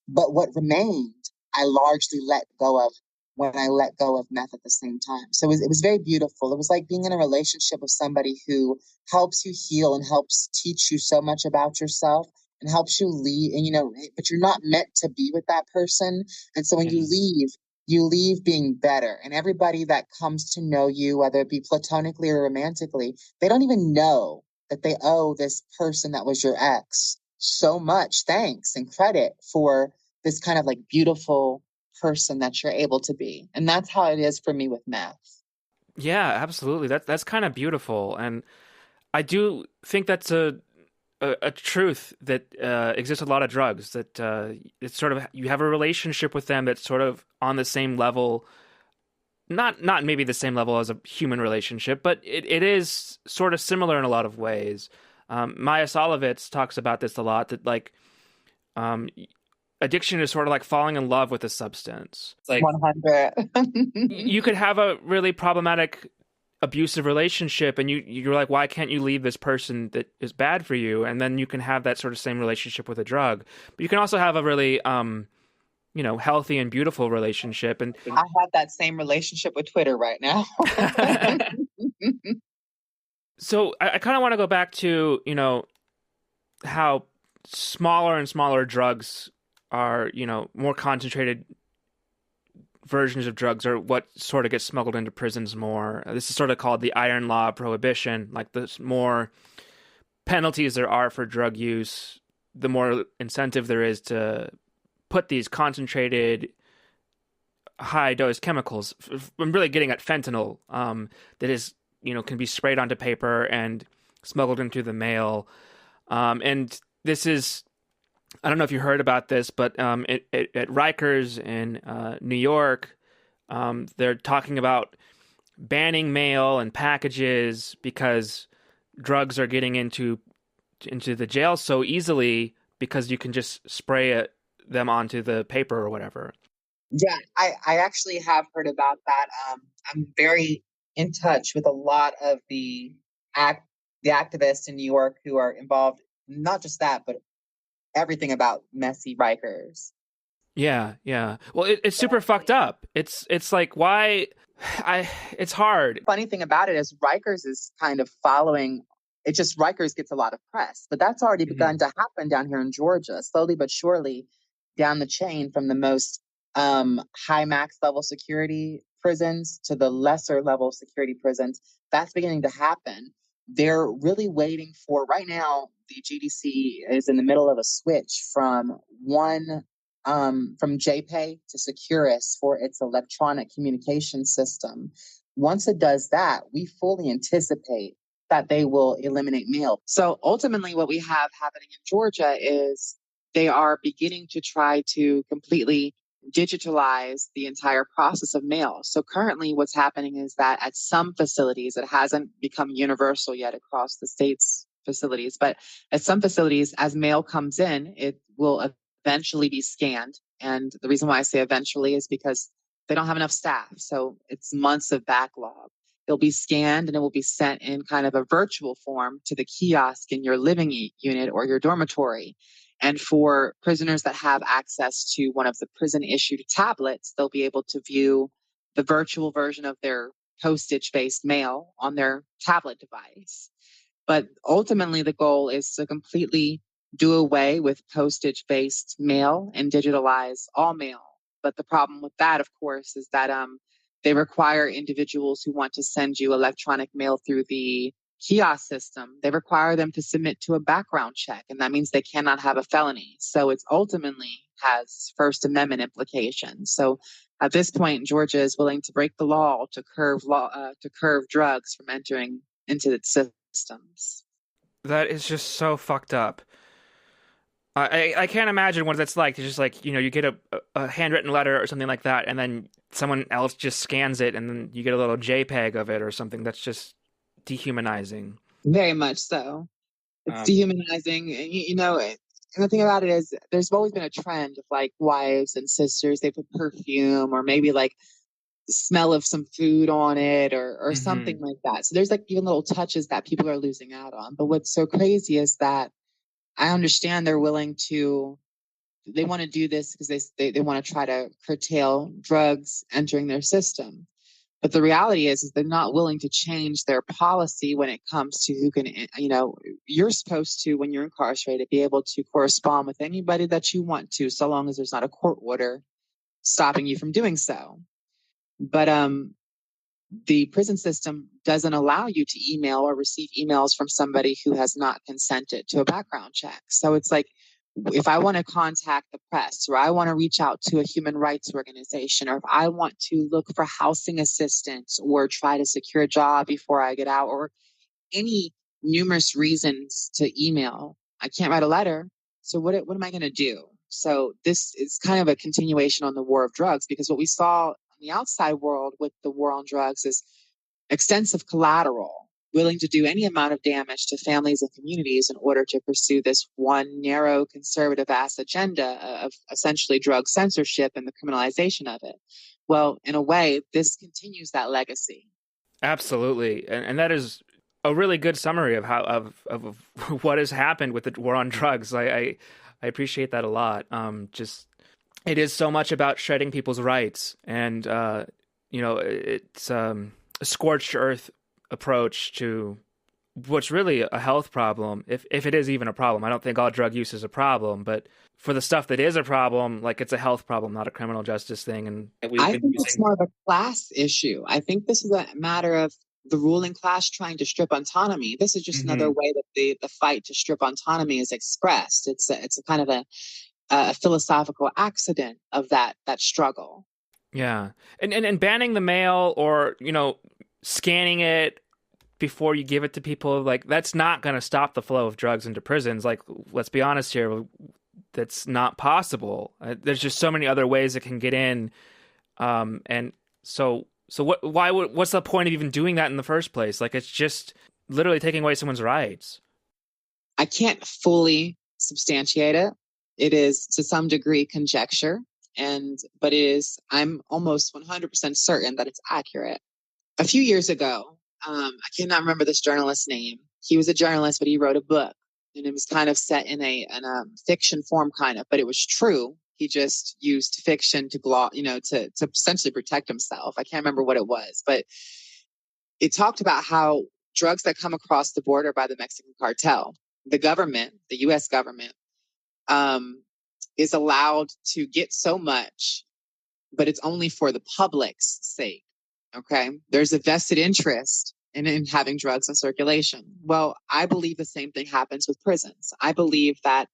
But what remained, I largely let go of when I let go of meth at the same time. So it was very beautiful. It was like being in a relationship with somebody who helps you heal and helps teach you so much about yourself and helps you leave. And, you know, but you're not meant to be with that person. And so when you leave being better. And everybody that comes to know you, whether it be platonically or romantically, they don't even know that they owe this person that was your ex so much thanks and credit for this kind of like beautiful person that you're able to be. And that's how it is for me with meth. Yeah, absolutely. That's kind of beautiful. And I do think that's a truth that exists with a lot of drugs, that it's sort of, you have a relationship with them that's sort of on the same level, not maybe the same level as a human relationship, but it is sort of similar in a lot of ways. Maya Solovitz talks about this a lot, that like addiction is sort of like falling in love with a substance. It's like 100. You could have a really problematic abusive relationship and you're like, why can't you leave this person that is bad for you? And then you can have that sort of same relationship with a drug. But you can also have a really healthy and beautiful relationship. And I have that same relationship with Twitter right now. So I kind of want to go back to, you know, how smaller and smaller drugs are, you know, more concentrated versions of drugs are what sort of gets smuggled into prisons more. This is sort of called the iron law of prohibition. Like, the more penalties there are for drug use, the more incentive there is to put these concentrated high dose chemicals. I'm really getting at fentanyl, that is, can be sprayed onto paper and smuggled into the mail. And this is, I don't know if you heard about this, but at Rikers in New York, they're talking about banning mail and packages because drugs are getting into the jail so easily because you can just spray them onto the paper or whatever. Yeah, I actually have heard about that. I'm very in touch with a lot of the activists in New York who are involved, not just that, but everything about messy Rikers. Yeah. Well, it's super fucked up. It's like, why? It's hard. Funny thing about it is Rikers is kind of following. It just Rikers gets a lot of press, but that's already begun to happen down here in Georgia, slowly but surely, down the chain from the most high max level security prisons to the lesser level security prisons. That's beginning to happen. They're really waiting for, right now, the GDC is in the middle of a switch from JPay to Securus for its electronic communication system. Once it does that, we fully anticipate that they will eliminate mail. So ultimately what we have happening in Georgia is they are beginning to try to completely digitalize the entire process of mail. So currently what's happening is that at some facilities, it hasn't become universal yet across the state's facilities, but at some facilities, as mail comes in, it will eventually be scanned. And the reason why I say eventually is because they don't have enough staff. So it's months of backlog. It'll be scanned and it will be sent in kind of a virtual form to the kiosk in your living unit or your dormitory. And for prisoners that have access to one of the prison issued tablets, they'll be able to view the virtual version of their postage based mail on their tablet device. But ultimately, the goal is to completely do away with postage based mail and digitalize all mail. But the problem with that, of course, is that they require individuals who want to send you electronic mail through the kiosk system, they require them to submit to a background check, and that means they cannot have a felony. So it ultimately has First Amendment implications. So at this point, Georgia is willing to break the law to curb drugs from entering into its systems. That is just so fucked up. I can't imagine what that's like. It's just like, you get a handwritten letter or something like that, and then someone else just scans it, and then you get a little JPEG of it or something. That's just dehumanizing. Very much so. It's dehumanizing. And the thing about it is there's always been a trend of like wives and sisters, they put perfume or maybe like the smell of some food on it or something like that. So there's like even little touches that people are losing out on. But what's so crazy is that I understand they want to do this because they want to try to curtail drugs entering their system. But the reality is they're not willing to change their policy when it comes to who can, you're supposed to, when you're incarcerated, be able to correspond with anybody that you want to, so long as there's not a court order stopping you from doing so. But the prison system doesn't allow you to email or receive emails from somebody who has not consented to a background check. So it's like, if I want to contact the press or I want to reach out to a human rights organization, or if I want to look for housing assistance or try to secure a job before I get out, or any numerous reasons to email, I can't write a letter. So what am I going to do? So this is kind of a continuation on the war of drugs, because what we saw on the outside world with the war on drugs is extensive collateral, willing to do any amount of damage to families and communities in order to pursue this one narrow conservative ass agenda of essentially drug censorship and the criminalization of it. Well, in a way, this continues that legacy. Absolutely. And that is a really good summary of how of what has happened with the war on drugs. I appreciate that a lot. Just it is so much about shredding people's rights, and it's a scorched earth approach to what's really a health problem, if it is even a problem. I don't think all drug use is a problem, but for the stuff that is a problem, like it's a health problem, not a criminal justice thing. And I think it's more of a class issue. I think this is a matter of the ruling class trying to strip autonomy. This is just another way that the fight to strip autonomy is expressed. It's a kind of a philosophical accident of that struggle. Yeah. And banning the mail, or, scanning it before you give it to people, like, that's not going to stop the flow of drugs into prisons. Like, let's be honest here, that's not possible. There's just so many other ways it can get in. And so what's the point of even doing that in the first place? Like, it's just literally taking away someone's rights. I can't fully substantiate it. It is to some degree conjecture, but I'm almost 100% certain that it's accurate. A few years ago, I cannot remember this journalist's name. He was a journalist, but he wrote a book, and it was kind of set in a fiction form, but it was true. He just used fiction to essentially protect himself. I can't remember what it was, but it talked about how drugs that come across the border by the Mexican cartel, the government, the U.S. government, is allowed to get so much, but it's only for the public's sake. Okay. There's a vested interest in having drugs in circulation. Well, I believe the same thing happens with prisons. I believe that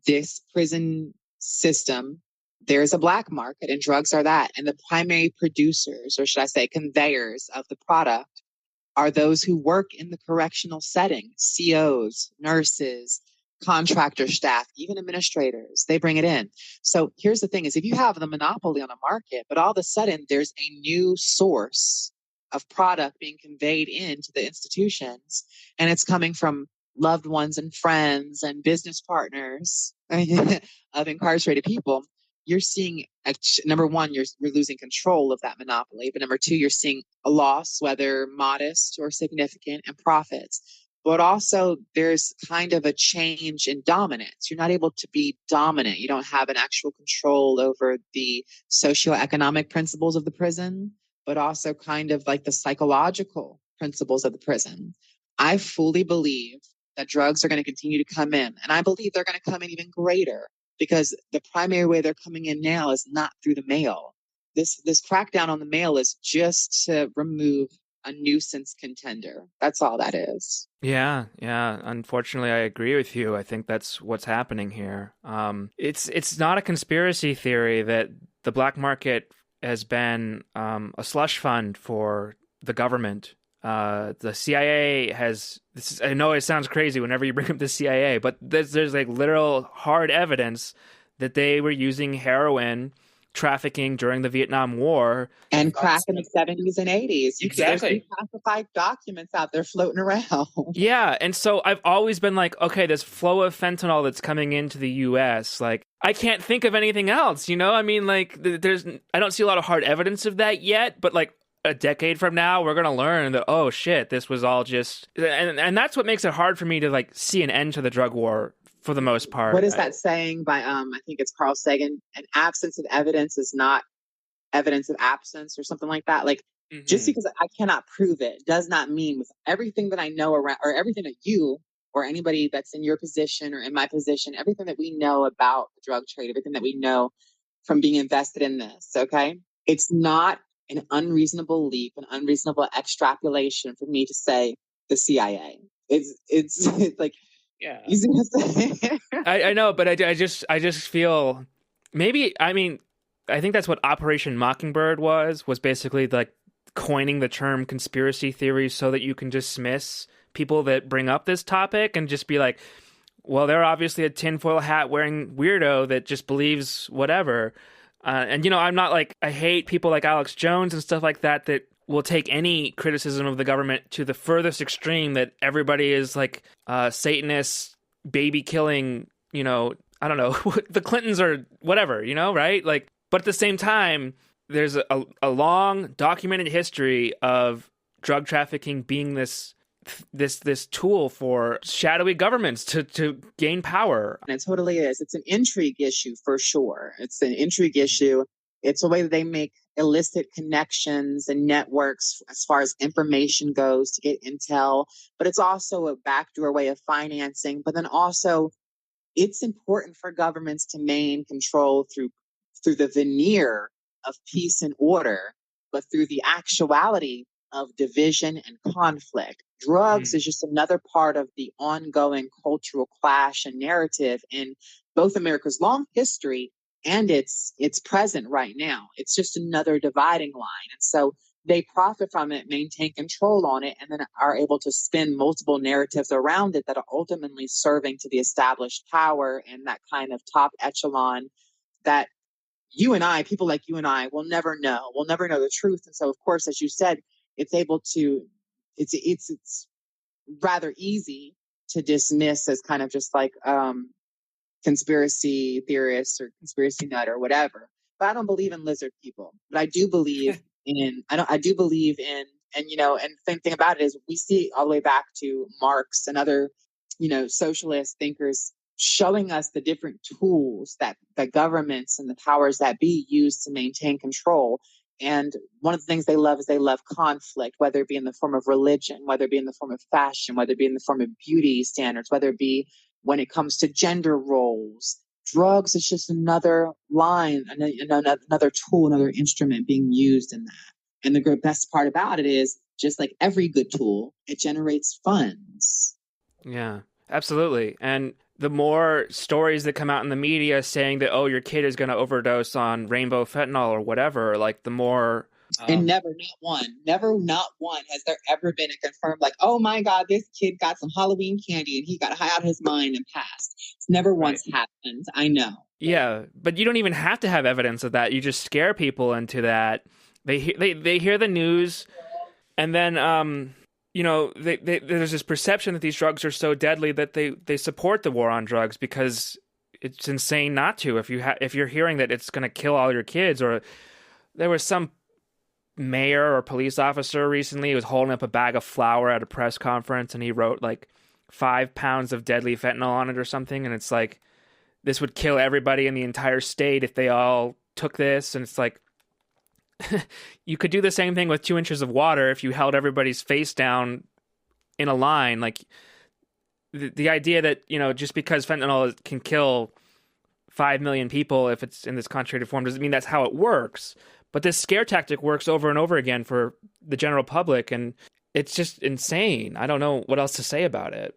this prison system, there's a black market, and drugs are that. And the primary producers, or should I say conveyors of the product, are those who work in the correctional setting: COs, nurses, contractor staff, even administrators. They bring it in. So here's the thing is, if you have the monopoly on a market, but all of a sudden there's a new source of product being conveyed into the institutions, and it's coming from loved ones and friends and business partners of incarcerated people, you're seeing, number one, you're losing control of that monopoly. But number two, you're seeing a loss, whether modest or significant, in profits. But also there's kind of a change in dominance. You're not able to be dominant. You don't have an actual control over the socioeconomic principles of the prison, but also kind of like the psychological principles of the prison. I fully believe that drugs are going to continue to come in. And I believe they're going to come in even greater, because the primary way they're coming in now is not through the mail. This crackdown on the mail is just to remove a nuisance contender. That's all that is. Yeah. Unfortunately, I agree with you. I think that's what's happening here. It's not a conspiracy theory that the black market has been a slush fund for the government. The CIA has. I know it sounds crazy whenever you bring up the CIA, but there's like literal hard evidence that they were using heroin trafficking during the Vietnam War and crack in the 70s and 80s. Exactly. There's classified documents out there floating around. Yeah, and so I've always been like, okay, this flow of fentanyl that's coming into the U.S., like, I can't think of anything else, I mean, like, I don't see a lot of hard evidence of that yet, but like a decade from now, we're going to learn that, oh shit, this was all just, and that's what makes it hard for me to like see an end to the drug war. For the most part. What is that saying by I think it's Carl Sagan? An absence of evidence is not evidence of absence, or something like that. Like, just because I cannot prove it does not mean, with everything that I know around, or everything that you or anybody that's in your position or in my position, everything that we know about the drug trade, everything that we know from being invested in this, okay? It's not an unreasonable leap, an unreasonable extrapolation for me to say the CIA. It's like, yeah, easy to say. I know, but I just feel maybe, I mean, I think that's what Operation Mockingbird was basically like coining the term conspiracy theories so that you can dismiss people that bring up this topic and just be like, well, they're obviously a tinfoil hat wearing weirdo that just believes whatever. And I'm not like, I hate people like Alex Jones and stuff like that will take any criticism of the government to the furthest extreme, that everybody is like Satanist, baby killing, I don't know, the Clintons or whatever, right? Like, but at the same time, there's a long documented history of drug trafficking being this tool for shadowy governments to gain power. And it totally is. It's an intrigue issue for sure. It's an intrigue issue. It's a way that they make illicit connections and networks as far as information goes to get intel, but it's also a backdoor way of financing. But then also, it's important for governments to maintain control through the veneer of peace and order, but through the actuality of division and conflict. Drugs is just another part of the ongoing cultural clash and narrative in both America's long history and its present right now. It's just another dividing line. And so they profit from it, maintain control on it, and then are able to spin multiple narratives around it that are ultimately serving to the established power and that kind of top echelon that you and I, people like you and I, will never know. We'll never know the truth. And so, of course, as you said, it's rather easy to dismiss as kind of just like conspiracy theorist or conspiracy nut or whatever. But I don't believe in lizard people. But I do believe I do believe in, and and the thing about it is we see all the way back to Marx and other, socialist thinkers showing us the different tools that the governments and the powers that be use to maintain control. And one of the things they love is they love conflict, whether it be in the form of religion, whether it be in the form of fashion, whether it be in the form of beauty standards, whether it be when it comes to gender roles. Drugs is just another line, another tool, another instrument being used in that. And the best part about it is, just like every good tool, it generates funds. Yeah, absolutely. And the more stories that come out in the media saying that, oh, your kid is going to overdose on rainbow fentanyl or whatever, like the more... And never, not one has there ever been a confirmed, like, oh my God, this kid got some Halloween candy and he got high out of his mind and passed. It's never once happened. I know. Yeah, but you don't even have to have evidence of that. You just scare people into that. They hear the news, and then there's this perception that these drugs are so deadly that they support the war on drugs because it's insane not to. If you're hearing that it's going to kill all your kids, or there was some mayor or police officer recently who was holding up a bag of flour at a press conference, and he wrote like 5 pounds of deadly fentanyl on it or something, and it's like, this would kill everybody in the entire state if they all took this. And it's like, you could do the same thing with 2 inches of water if you held everybody's face down in a line. Like the idea that, just because fentanyl can kill 5 million people if it's in this concentrated form doesn't mean that's how it works. But this scare tactic works over and over again for the general public, and it's just insane. I don't know what else to say about it.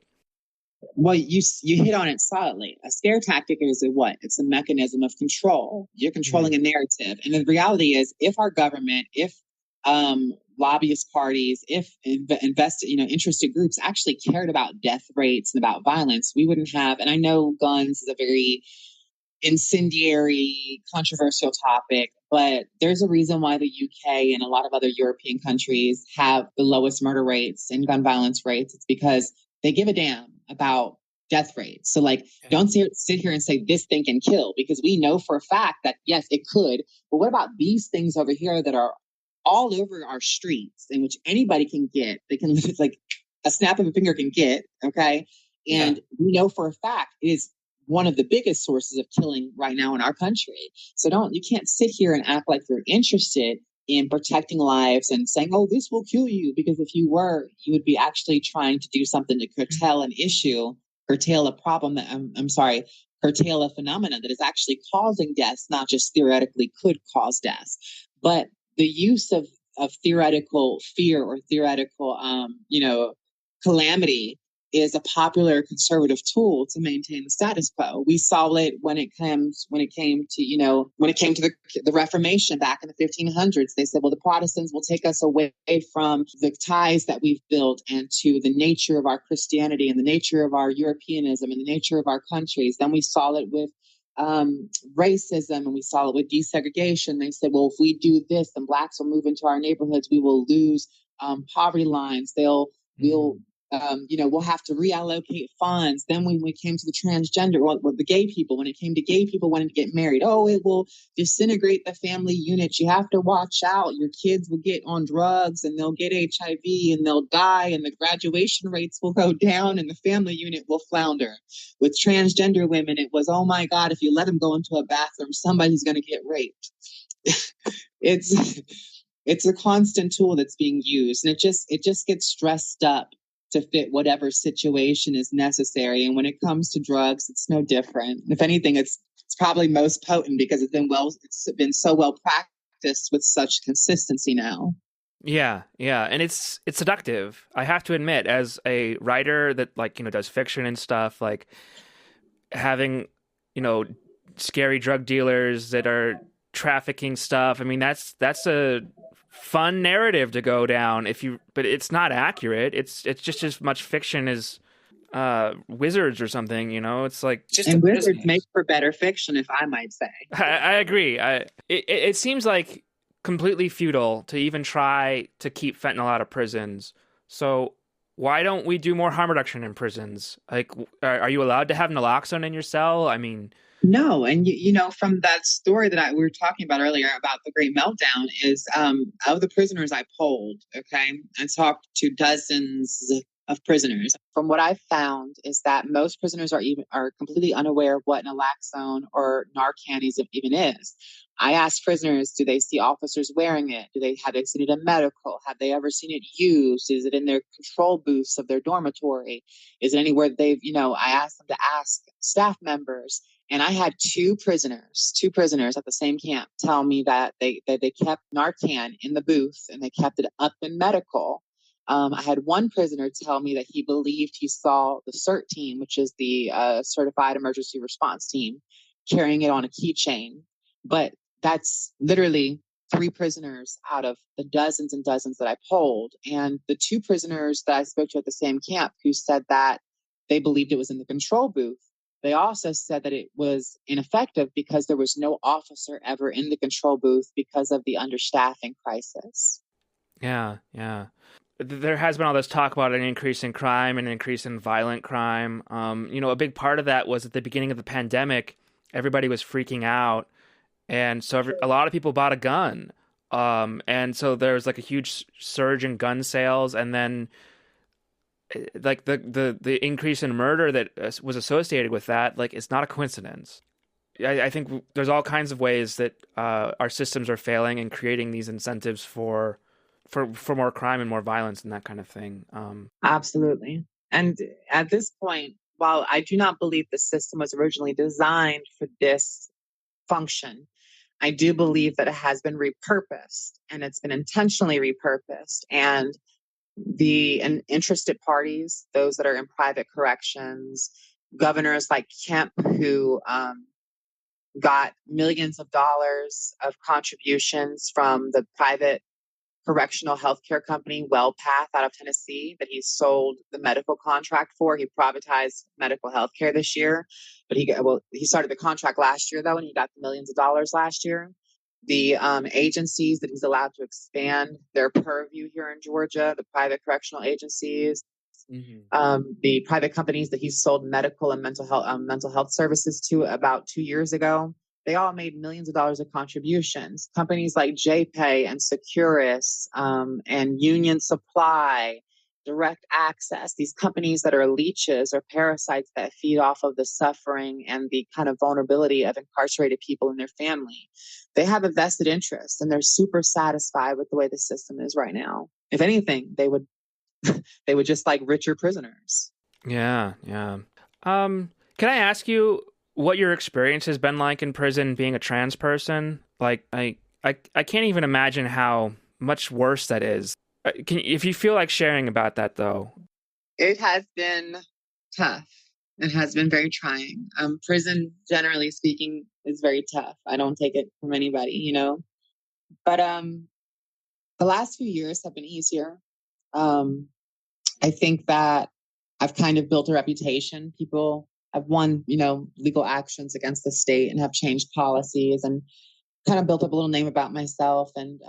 Well, you hit on it solidly. A scare tactic is what? It's a mechanism of control. You're controlling a narrative. And the reality is, if our government, if lobbyist parties, if interested groups actually cared about death rates and about violence, we wouldn't have, and I know guns is a very incendiary, controversial topic, but there's a reason why the UK and a lot of other European countries have the lowest murder rates and gun violence rates. It's because they give a damn about death rates. So don't sit here and say this thing can kill, because we know for a fact that yes, it could. But what about these things over here that are all over our streets, in which anybody can get? They can, like a snap of a finger can get, okay? And we know for a fact it is one of the biggest sources of killing right now in our country. So you can't sit here and act like you're interested in protecting lives and saying, oh, this will kill you. Because if you were, you would be actually trying to do something to curtail an issue, curtail a problem that, curtail a phenomenon that is actually causing deaths, not just theoretically could cause deaths. But the use of theoretical fear or theoretical, calamity is a popular conservative tool to maintain the status quo. We saw it when it came to the Reformation back in the 1500s. They said, well, the Protestants will take us away from the ties that we've built and to the nature of our Christianity and the nature of our Europeanism and the nature of our countries. Then we saw it with racism, and we saw it with desegregation. They said, well, if we do this, then blacks will move into our neighborhoods. We will lose poverty lines. We'll have to reallocate funds. Then when we came to the transgender, the gay people, when it came to gay people wanting to get married, it will disintegrate the family unit. You have to watch out. Your kids will get on drugs and they'll get HIV and they'll die, and the graduation rates will go down and the family unit will flounder. With transgender women, it was, oh my God, if you let them go into a bathroom, somebody's going to get raped. it's it's a constant tool that's being used, and it just gets dressed up to fit whatever situation is necessary. And when it comes to drugs, it's no different. If anything, it's probably most potent because it's been so well practiced with such consistency now. Yeah, yeah, and it's seductive. I have to admit, as a writer that does fiction and stuff, like having you know scary drug dealers that are trafficking stuff. I mean, that's a fun narrative to go down but it's not accurate. It's just as much fiction as Wizards or something. It's like just and Wizards make for better fiction, if I might say. I agree. It seems like completely futile to even try to keep fentanyl out of prisons. So why don't we do more harm reduction in prisons? Like, are you allowed to have naloxone in your cell? I mean, no. And from that story that we were talking about earlier about the Great Meltdown is of the prisoners I polled. Okay, I talked to dozens of prisoners. From what I found is that most prisoners are completely unaware of what naloxone or Narcan even is. I asked prisoners, do they see officers wearing it? Have they seen it in medical? Have they ever seen it used? Is it in their control booths of their dormitory? Is it anywhere I asked them to ask staff members. And I had two prisoners at the same camp tell me that they kept Narcan in the booth and they kept it up in medical. I had one prisoner tell me that he believed he saw the CERT team, which is the Certified Emergency Response Team, carrying it on a keychain. But that's literally three prisoners out of the dozens and dozens that I polled. And the two prisoners that I spoke to at the same camp who said that they believed it was in the control booth, they also said that it was ineffective because there was no officer ever in the control booth because of the understaffing crisis. Yeah, yeah. There has been all this talk about an increase in crime and an increase in violent crime. A big part of that was at the beginning of the pandemic, everybody was freaking out. And so a lot of people bought a gun. And so there was like a huge surge in gun sales. And then like the increase in murder that was associated with that, like, it's not a coincidence. I think there's all kinds of ways that our systems are failing and creating these incentives for more crime and more violence and that kind of thing. Absolutely. And at this point, while I do not believe the system was originally designed for this function, I do believe that it has been repurposed, and it's been intentionally repurposed. And interested parties, those that are in private corrections, governors like Kemp, who got millions of dollars of contributions from the private correctional healthcare company WellPath out of Tennessee that he sold the medical contract for. He privatized medical healthcare this year, but he started the contract last year though, and he got the millions of dollars last year. The agencies that he's allowed to expand their purview here in Georgia, the private correctional agencies, the private companies that he's sold medical and mental health services to about 2 years ago, they all made millions of dollars of contributions. Companies like JPay and Securus and Union Supply, Direct Access, these companies that are leeches or parasites that feed off of the suffering and the kind of vulnerability of incarcerated people and their family. They have a vested interest, and they're super satisfied with the way the system is right now. If anything, they would just like richer prisoners. Yeah, yeah. Can I ask you what your experience has been like in prison being a trans person? Like, I can't even imagine how much worse that is. If you feel like sharing about that, though. It has been tough. It has been very trying. Prison, generally speaking, is very tough. I don't take it from anybody, But the last few years have been easier. I think that I've kind of built a reputation. People have won, legal actions against the state and have changed policies and kind of built up a little name about myself. And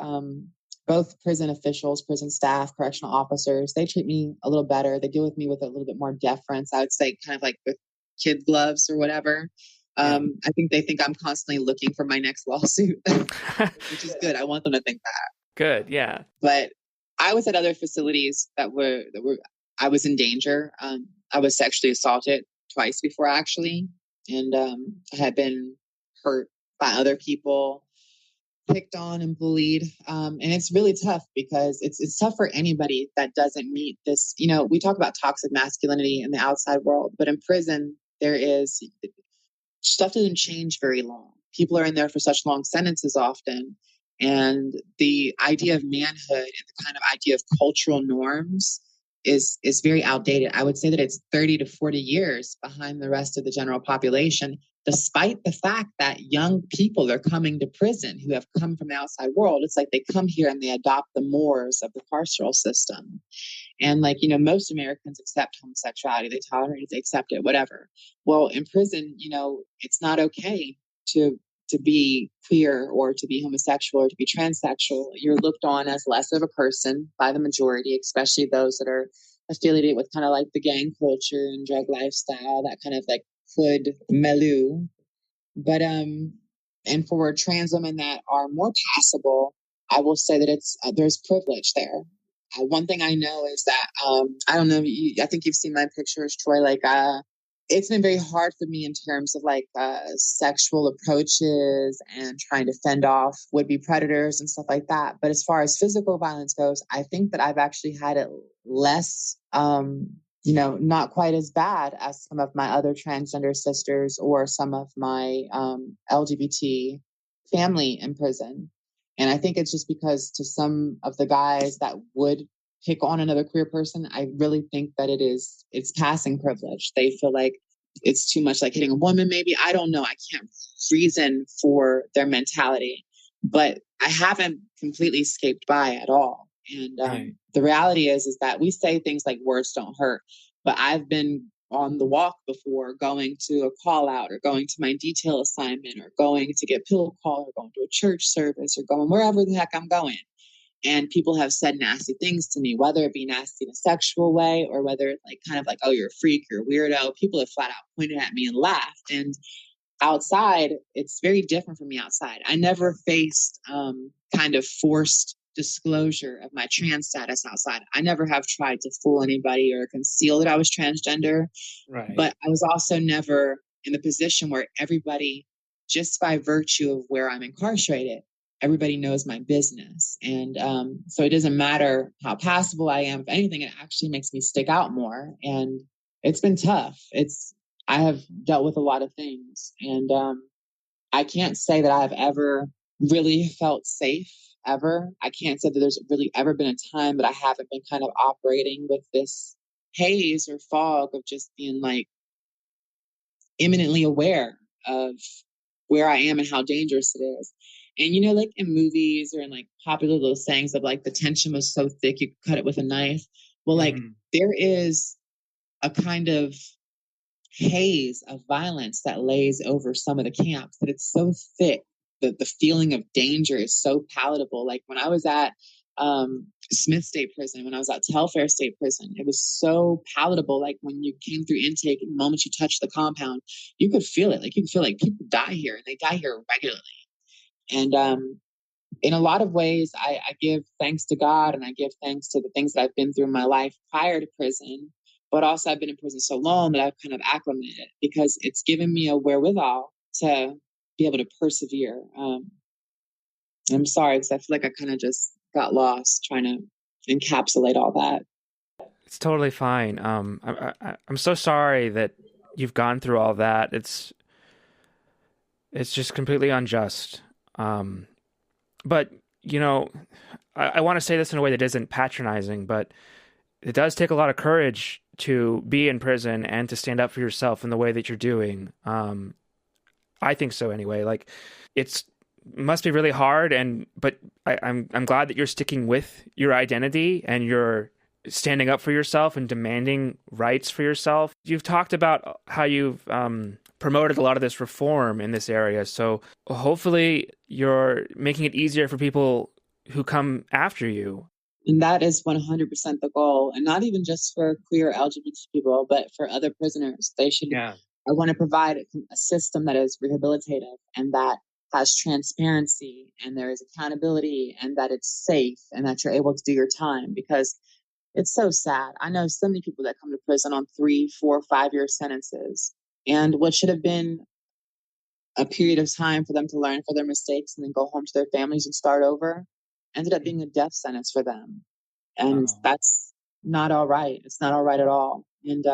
both prison officials, prison staff, correctional officers, they treat me a little better. They deal with me with a little bit more deference. I would say kind of like with kid gloves or whatever. I think they think I'm constantly looking for my next lawsuit, which is good. I want them to think that. Good, yeah. But I was at other facilities that I was in danger. I was sexually assaulted twice before, actually. And I had been hurt by other people picked on and bullied. And it's really tough because it's tough for anybody that doesn't meet this. We talk about toxic masculinity in the outside world, but in prison, there is stuff doesn't change very long. People are in there for such long sentences often. And the idea of manhood and the kind of idea of cultural norms is very outdated. I would say that it's 30 to 40 years behind the rest of the general population, despite the fact that young people are coming to prison who have come from the outside world. It's like they come here and they adopt the mores of the carceral system. And most Americans accept homosexuality, they tolerate it, they accept it, whatever. Well, in prison, it's not okay to be queer or to be homosexual or to be transsexual. You're looked on as less of a person by the majority, especially those that are affiliated with kind of like the gang culture and drug lifestyle, that kind of like hood milieu. But and for trans women that are more passable, I will say that there's privilege there. One thing I know is that I don't know. I think you've seen my pictures, Troy. It's been very hard for me in terms of sexual approaches and trying to fend off would-be predators and stuff like that. But as far as physical violence goes, I think that I've actually had it less, not quite as bad as some of my other transgender sisters or some of my LGBT family in prison. And I think it's just because to some of the guys that would pick on another queer person, I really think that it's passing privilege. They feel like it's too much like hitting a woman, maybe. I don't know. I can't reason for their mentality, but I haven't completely escaped by at all. And Right. The reality is that we say things like words don't hurt, but I've been on the walk before, going to a call out or going to my detail assignment or going to get pill call or going to a church service or going wherever the heck I'm going. And people have said nasty things to me, whether it be nasty in a sexual way or whether it's kind of like, oh, you're a freak, you're a weirdo. People have flat out pointed at me and laughed. And outside, it's very different from me outside. I never faced kind of forced disclosure of my trans status outside. I never have tried to fool anybody or conceal that I was transgender. Right. But I was also never in the position where everybody, just by virtue of where I'm incarcerated, everybody knows my business. And so it doesn't matter how passable I am. If anything, it actually makes me stick out more. And it's been tough. I have dealt with a lot of things. And I can't say that I have ever really felt safe, ever. I can't say that there's really ever been a time that I haven't been kind of operating with this haze or fog of just being imminently aware of where I am and how dangerous it is. And in movies or in popular little sayings of the tension was so thick you could cut it with a knife. Well, there is a kind of haze of violence that lays over some of the camps, that it's so thick that the feeling of danger is so palatable. Like when I was at Smith State Prison, when I was at Telfair State Prison, it was so palatable. Like when you came through intake, the moment you touched the compound, you could feel it. You could feel people die here, and they die here regularly. And in a lot of ways, I give thanks to God, and I give thanks to the things that I've been through in my life prior to prison. But also I've been in prison so long that I've kind of acclimated, because it's given me a wherewithal to be able to persevere. I'm sorry, because I feel like I kind of just got lost trying to encapsulate all that. It's totally fine. I'm so sorry that you've gone through all that. It's just completely unjust. But, I want to say this in a way that isn't patronizing, but it does take a lot of courage to be in prison and to stand up for yourself in the way that you're doing. I think so anyway. It must be really hard, but I'm glad that you're sticking with your identity and you're standing up for yourself and demanding rights for yourself. You've talked about how you've promoted a lot of this reform in this area. So hopefully you're making it easier for people who come after you. And that is 100% the goal. And not even just for queer LGBT people, but for other prisoners. They should. Yeah. I want to provide a system that is rehabilitative and that has transparency and there is accountability and that it's safe and that you're able to do your time, because it's so sad. I know so many people that come to prison on 3, 4, 5-year sentences, and what should have been a period of time for them to learn for their mistakes and then go home to their families and start over ended up being a death sentence for them. And that's not all right. It's not all right at all. And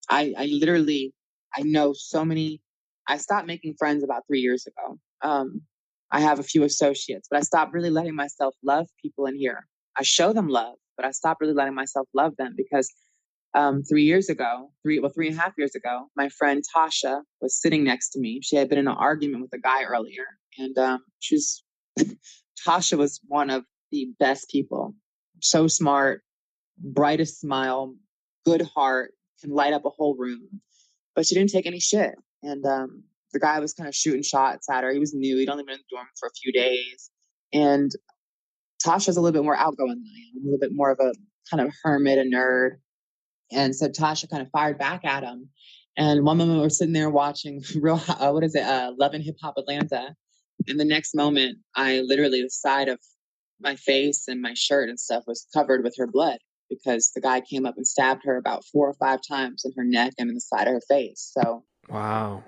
I literally, I know so many, I stopped making friends about 3 years ago. I have a few associates, but I stopped really letting myself love people in here. I show them love, but I stopped really letting myself love them because 3 years ago, 3.5 years ago, my friend Tasha was sitting next to me. She had been in an argument with a guy earlier, and Tasha was one of the best people. So smart, brightest smile, good heart, can light up a whole room. But she didn't take any shit. And the guy was kind of shooting shots at her. He was new. He'd only been in the dorm for a few days. And Tasha's a little bit more outgoing than I am, a little bit more of a kind of hermit, a nerd. And so Tasha kind of fired back at him. And one moment we're sitting there watching Love and Hip Hop Atlanta. And the next moment, I literally, the side of my face and my shirt and stuff was covered with her blood because the guy came up and stabbed her about 4 or 5 times in her neck and in the side of her face. So wow,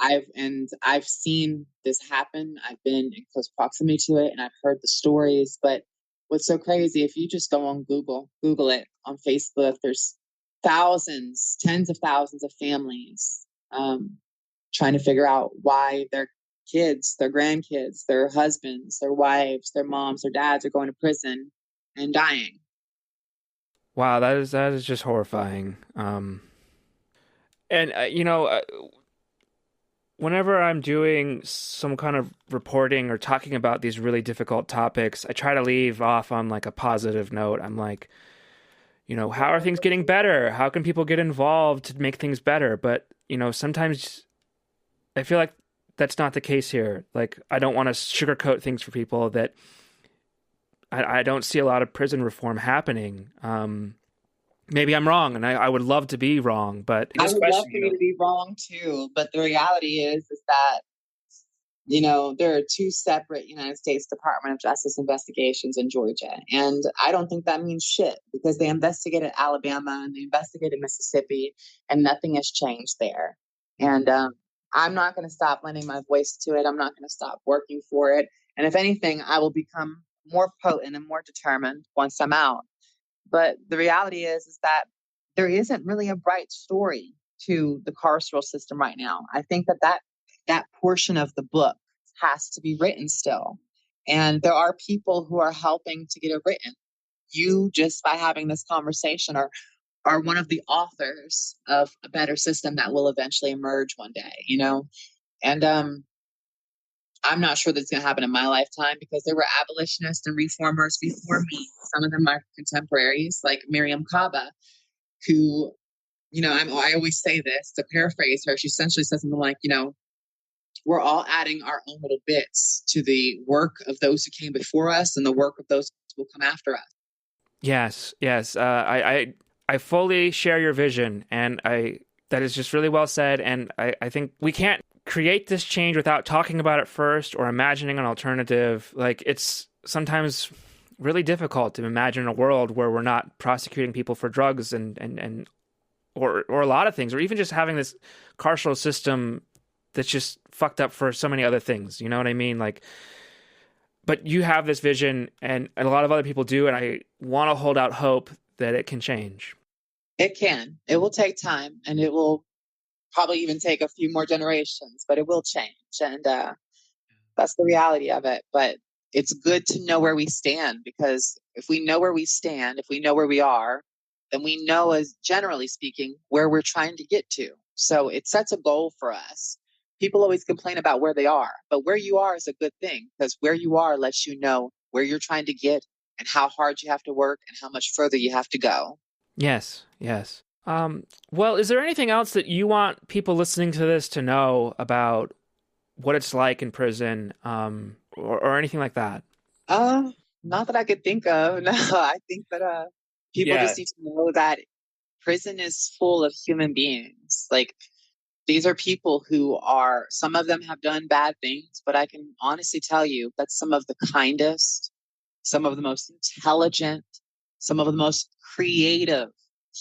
I've seen this happen. I've been in close proximity to it, and I've heard the stories. But what's so crazy, if you just go on Google it on Facebook, there's thousands, tens of thousands of families trying to figure out why their kids, their grandkids, their husbands, their wives, their moms, their dads are going to prison and dying. Wow, that is just horrifying. Whenever I'm doing some kind of reporting or talking about these really difficult topics, I try to leave off on like a positive note. I'm like, how are things getting better? How can people get involved to make things better? But, sometimes I feel like that's not the case here. Like, I don't want to sugarcoat things for people that I don't see a lot of prison reform happening. Maybe I'm wrong, and I would love to be wrong, but I would love for you to be wrong too. But the reality is that, there are 2 separate United States Department of Justice investigations in Georgia. And I don't think that means shit because they investigated Alabama and they investigated Mississippi and nothing has changed there. And I'm not going to stop lending my voice to it. I'm not going to stop working for it. And if anything, I will become more potent and more determined once I'm out. But the reality is that there isn't really a bright story to the carceral system right now. I think that portion of the book has to be written still. And there are people who are helping to get it written. You, just by having this conversation, are one of the authors of a better system that will eventually emerge one day, And I'm not sure that's going to happen in my lifetime because there were abolitionists and reformers before me. Some of them are contemporaries, like Miriam Kaba, who, I always say this to paraphrase her. She essentially says something like, we're all adding our own little bits to the work of those who came before us and the work of those who will come after us. Yes. I fully share your vision, and that is just really well said. And I think we can't create this change without talking about it first or imagining an alternative. Like, it's sometimes really difficult to imagine a world where we're not prosecuting people for drugs and or a lot of things, or even just having this carceral system that's just fucked up for so many other things. You know what I mean? Like, but you have this vision, and a lot of other people do, and I want to hold out hope that it can change. It can. It will take time, and it will probably even take a few more generations, but it will change. And that's the reality of it. But it's good to know where we stand, because if we know where we stand, if we know where we are, then we know, as generally speaking, where we're trying to get to. So it sets a goal for us. People always complain about where they are, but where you are is a good thing, because where you are lets you know where you're trying to get and how hard you have to work and how much further you have to go. Yes. Well, is there anything else that you want people listening to this to know about what it's like in prison, or anything like that? Not that I could think of. No, I think that people just need to know that prison is full of human beings. Like, these are people who are, some of them have done bad things, but I can honestly tell you that some of the kindest, some of the most intelligent, some of the most creative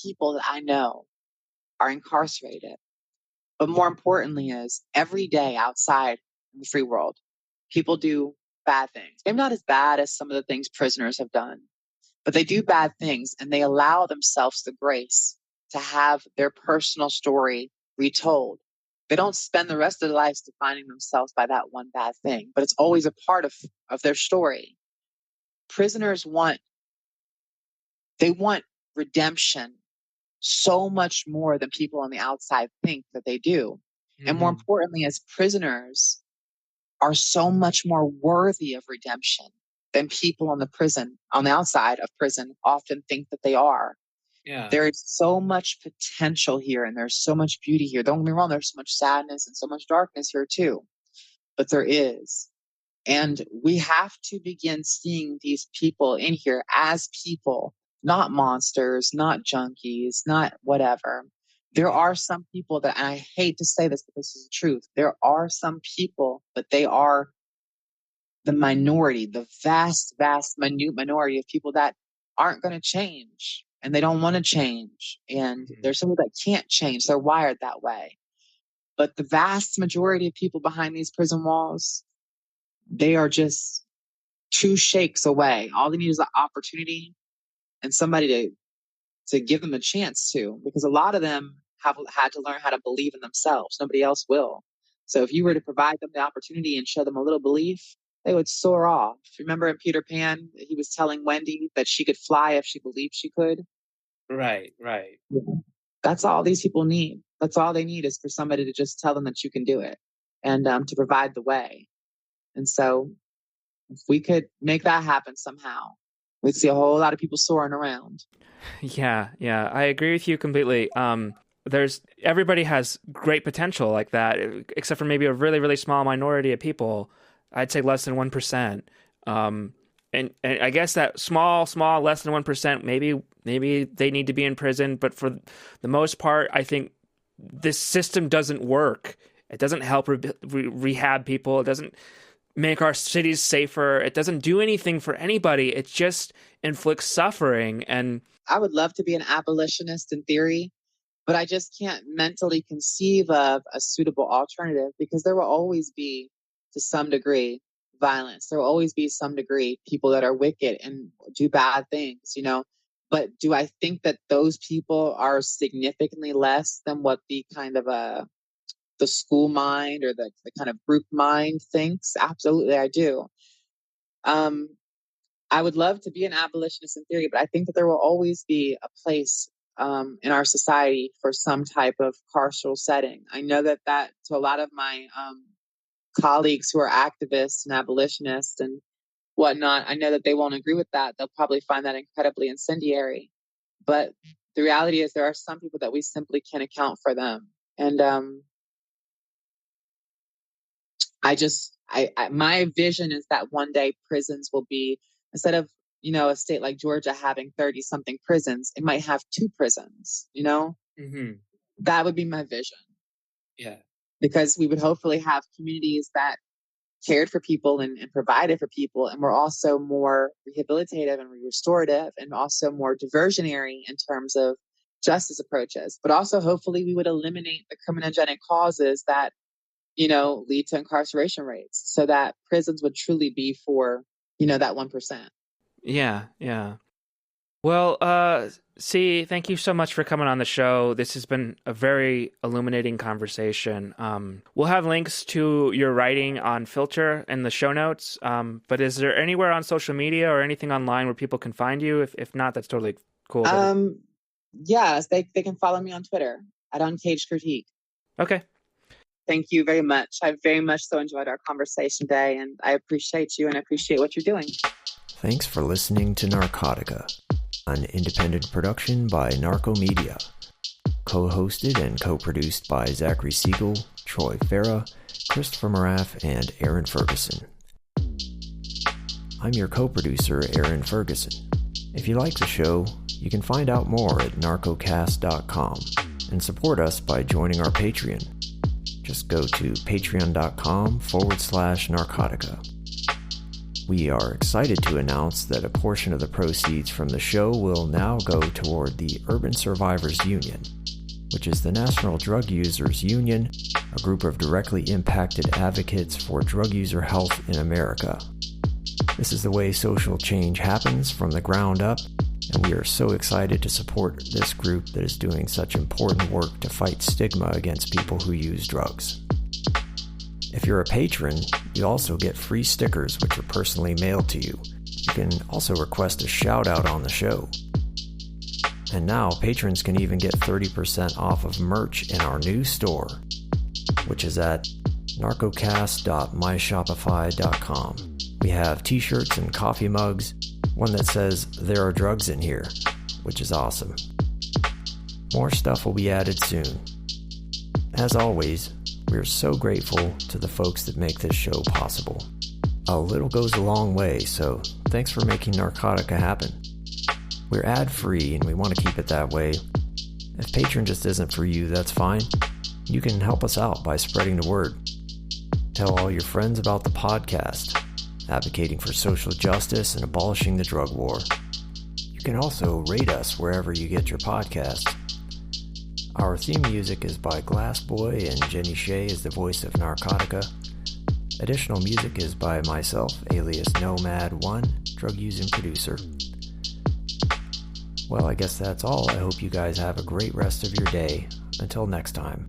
people that I know are incarcerated. But more importantly is every day outside in the free world, people do bad things. Maybe not as bad as some of the things prisoners have done, but they do bad things and they allow themselves the grace to have their personal story retold. They don't spend the rest of their lives defining themselves by that one bad thing, but it's always a part of their story. Prisoners want redemption so much more than people on the outside think that they do. Mm-hmm. And more importantly, as prisoners are so much more worthy of redemption than people on the outside of prison often think that they are. Yeah. There is so much potential here and there's so much beauty here. Don't get me wrong, there's so much sadness and so much darkness here too. But there is. And we have to begin seeing these people in here as people, not monsters, not junkies, not whatever. There are some people that, and I hate to say this, but this is the truth. There are some people, but they are the minority, the vast, minute minority of people that aren't going to change and they don't want to change. And there's some that can't change. They're wired that way. But the vast majority of people behind these prison walls, they are just 2 shakes away. All they need is an opportunity and somebody to give them a chance to, because a lot of them have had to learn how to believe in themselves. Nobody else will. So if you were to provide them the opportunity and show them a little belief, they would soar off. Remember in Peter Pan, he was telling Wendy that she could fly if she believed she could? Right. Yeah. That's all these people need. That's all they need is for somebody to just tell them that you can do it and to provide the way. And so if we could make that happen somehow, we'd see a whole lot of people soaring around. Yeah, I agree with you completely. Everybody has great potential like that, except for maybe a really, really small minority of people. I'd say less than 1%. And I guess that small, less than 1%, maybe they need to be in prison. But for the most part, I think this system doesn't work. It doesn't help rehab people. It doesn't make our cities safer. It doesn't do anything for anybody. It just inflicts suffering. And I would love to be an abolitionist in theory, but I just can't mentally conceive of a suitable alternative because there will always be, to some degree, violence. There will always be some degree people that are wicked and do bad things, But do I think that those people are significantly less than what the kind of the school mind or the kind of group mind thinks? Absolutely, I do. I would love to be an abolitionist in theory, but I think that there will always be a place in our society for some type of carceral setting. I know that to a lot of my colleagues who are activists and abolitionists and whatnot, I know that they won't agree with that. They'll probably find that incredibly incendiary. But the reality is there are some people that we simply can't account for them. And my vision is that one day prisons will be, instead of, a state like Georgia having 30 something prisons, it might have 2 prisons, Mm-hmm. That would be my vision. Yeah. Because we would hopefully have communities that cared for people and provided for people, and were also more rehabilitative and restorative and also more diversionary in terms of justice approaches. But also hopefully we would eliminate the criminogenic causes that lead to incarceration rates, so that prisons would truly be for, that 1%. Yeah. Well, C, thank you so much for coming on the show. This has been a very illuminating conversation. We'll have links to your writing on Filter in the show notes. But is there anywhere on social media or anything online where people can find you? If not, that's totally cool. Yes, they can follow me on Twitter at Uncaged Critique. Okay. Thank you very much. I very much so enjoyed our conversation today, and I appreciate you and I appreciate what you're doing. Thanks for listening to Narcotica, an independent production by Narco Media. Co-hosted and co-produced by Zachary Siegel, Troy Farah, Christopher Maraff, and Aaron Ferguson. I'm your co-producer, Aaron Ferguson. If you like the show, you can find out more at narcocast.com and support us by joining our Patreon. Just go to patreon.com/narcotica. We are excited to announce that a portion of the proceeds from the show will now go toward the Urban Survivors Union. which is the National Drug Users Union, a group of directly impacted advocates for drug user health in America. This is the way social change happens from the ground up, and we are so excited to support this group that is doing such important work to fight stigma against people who use drugs. If you're a patron, you also get free stickers which are personally mailed to you. You can also request a shout out on the show. And now patrons can even get 30% off of merch in our new store, which is at narcocast.myshopify.com. We have t-shirts and coffee mugs, one that says "There are drugs in here," which is awesome. More stuff will be added soon. As always, we are so grateful to the folks that make this show possible. A little goes a long way, so thanks for making Narcotica happen. We're ad-free and we want to keep it that way. If Patreon just isn't for you, that's fine. You can help us out by spreading the word. Tell all your friends about the podcast, advocating for social justice and abolishing the drug war. You can also rate us wherever you get your podcasts. Our theme music is by Glassboy, and Jenny Shea is the voice of Narcotica. Additional music is by myself, alias Nomad1, drug-using producer. Well, I guess that's all. I hope you guys have a great rest of your day. Until next time.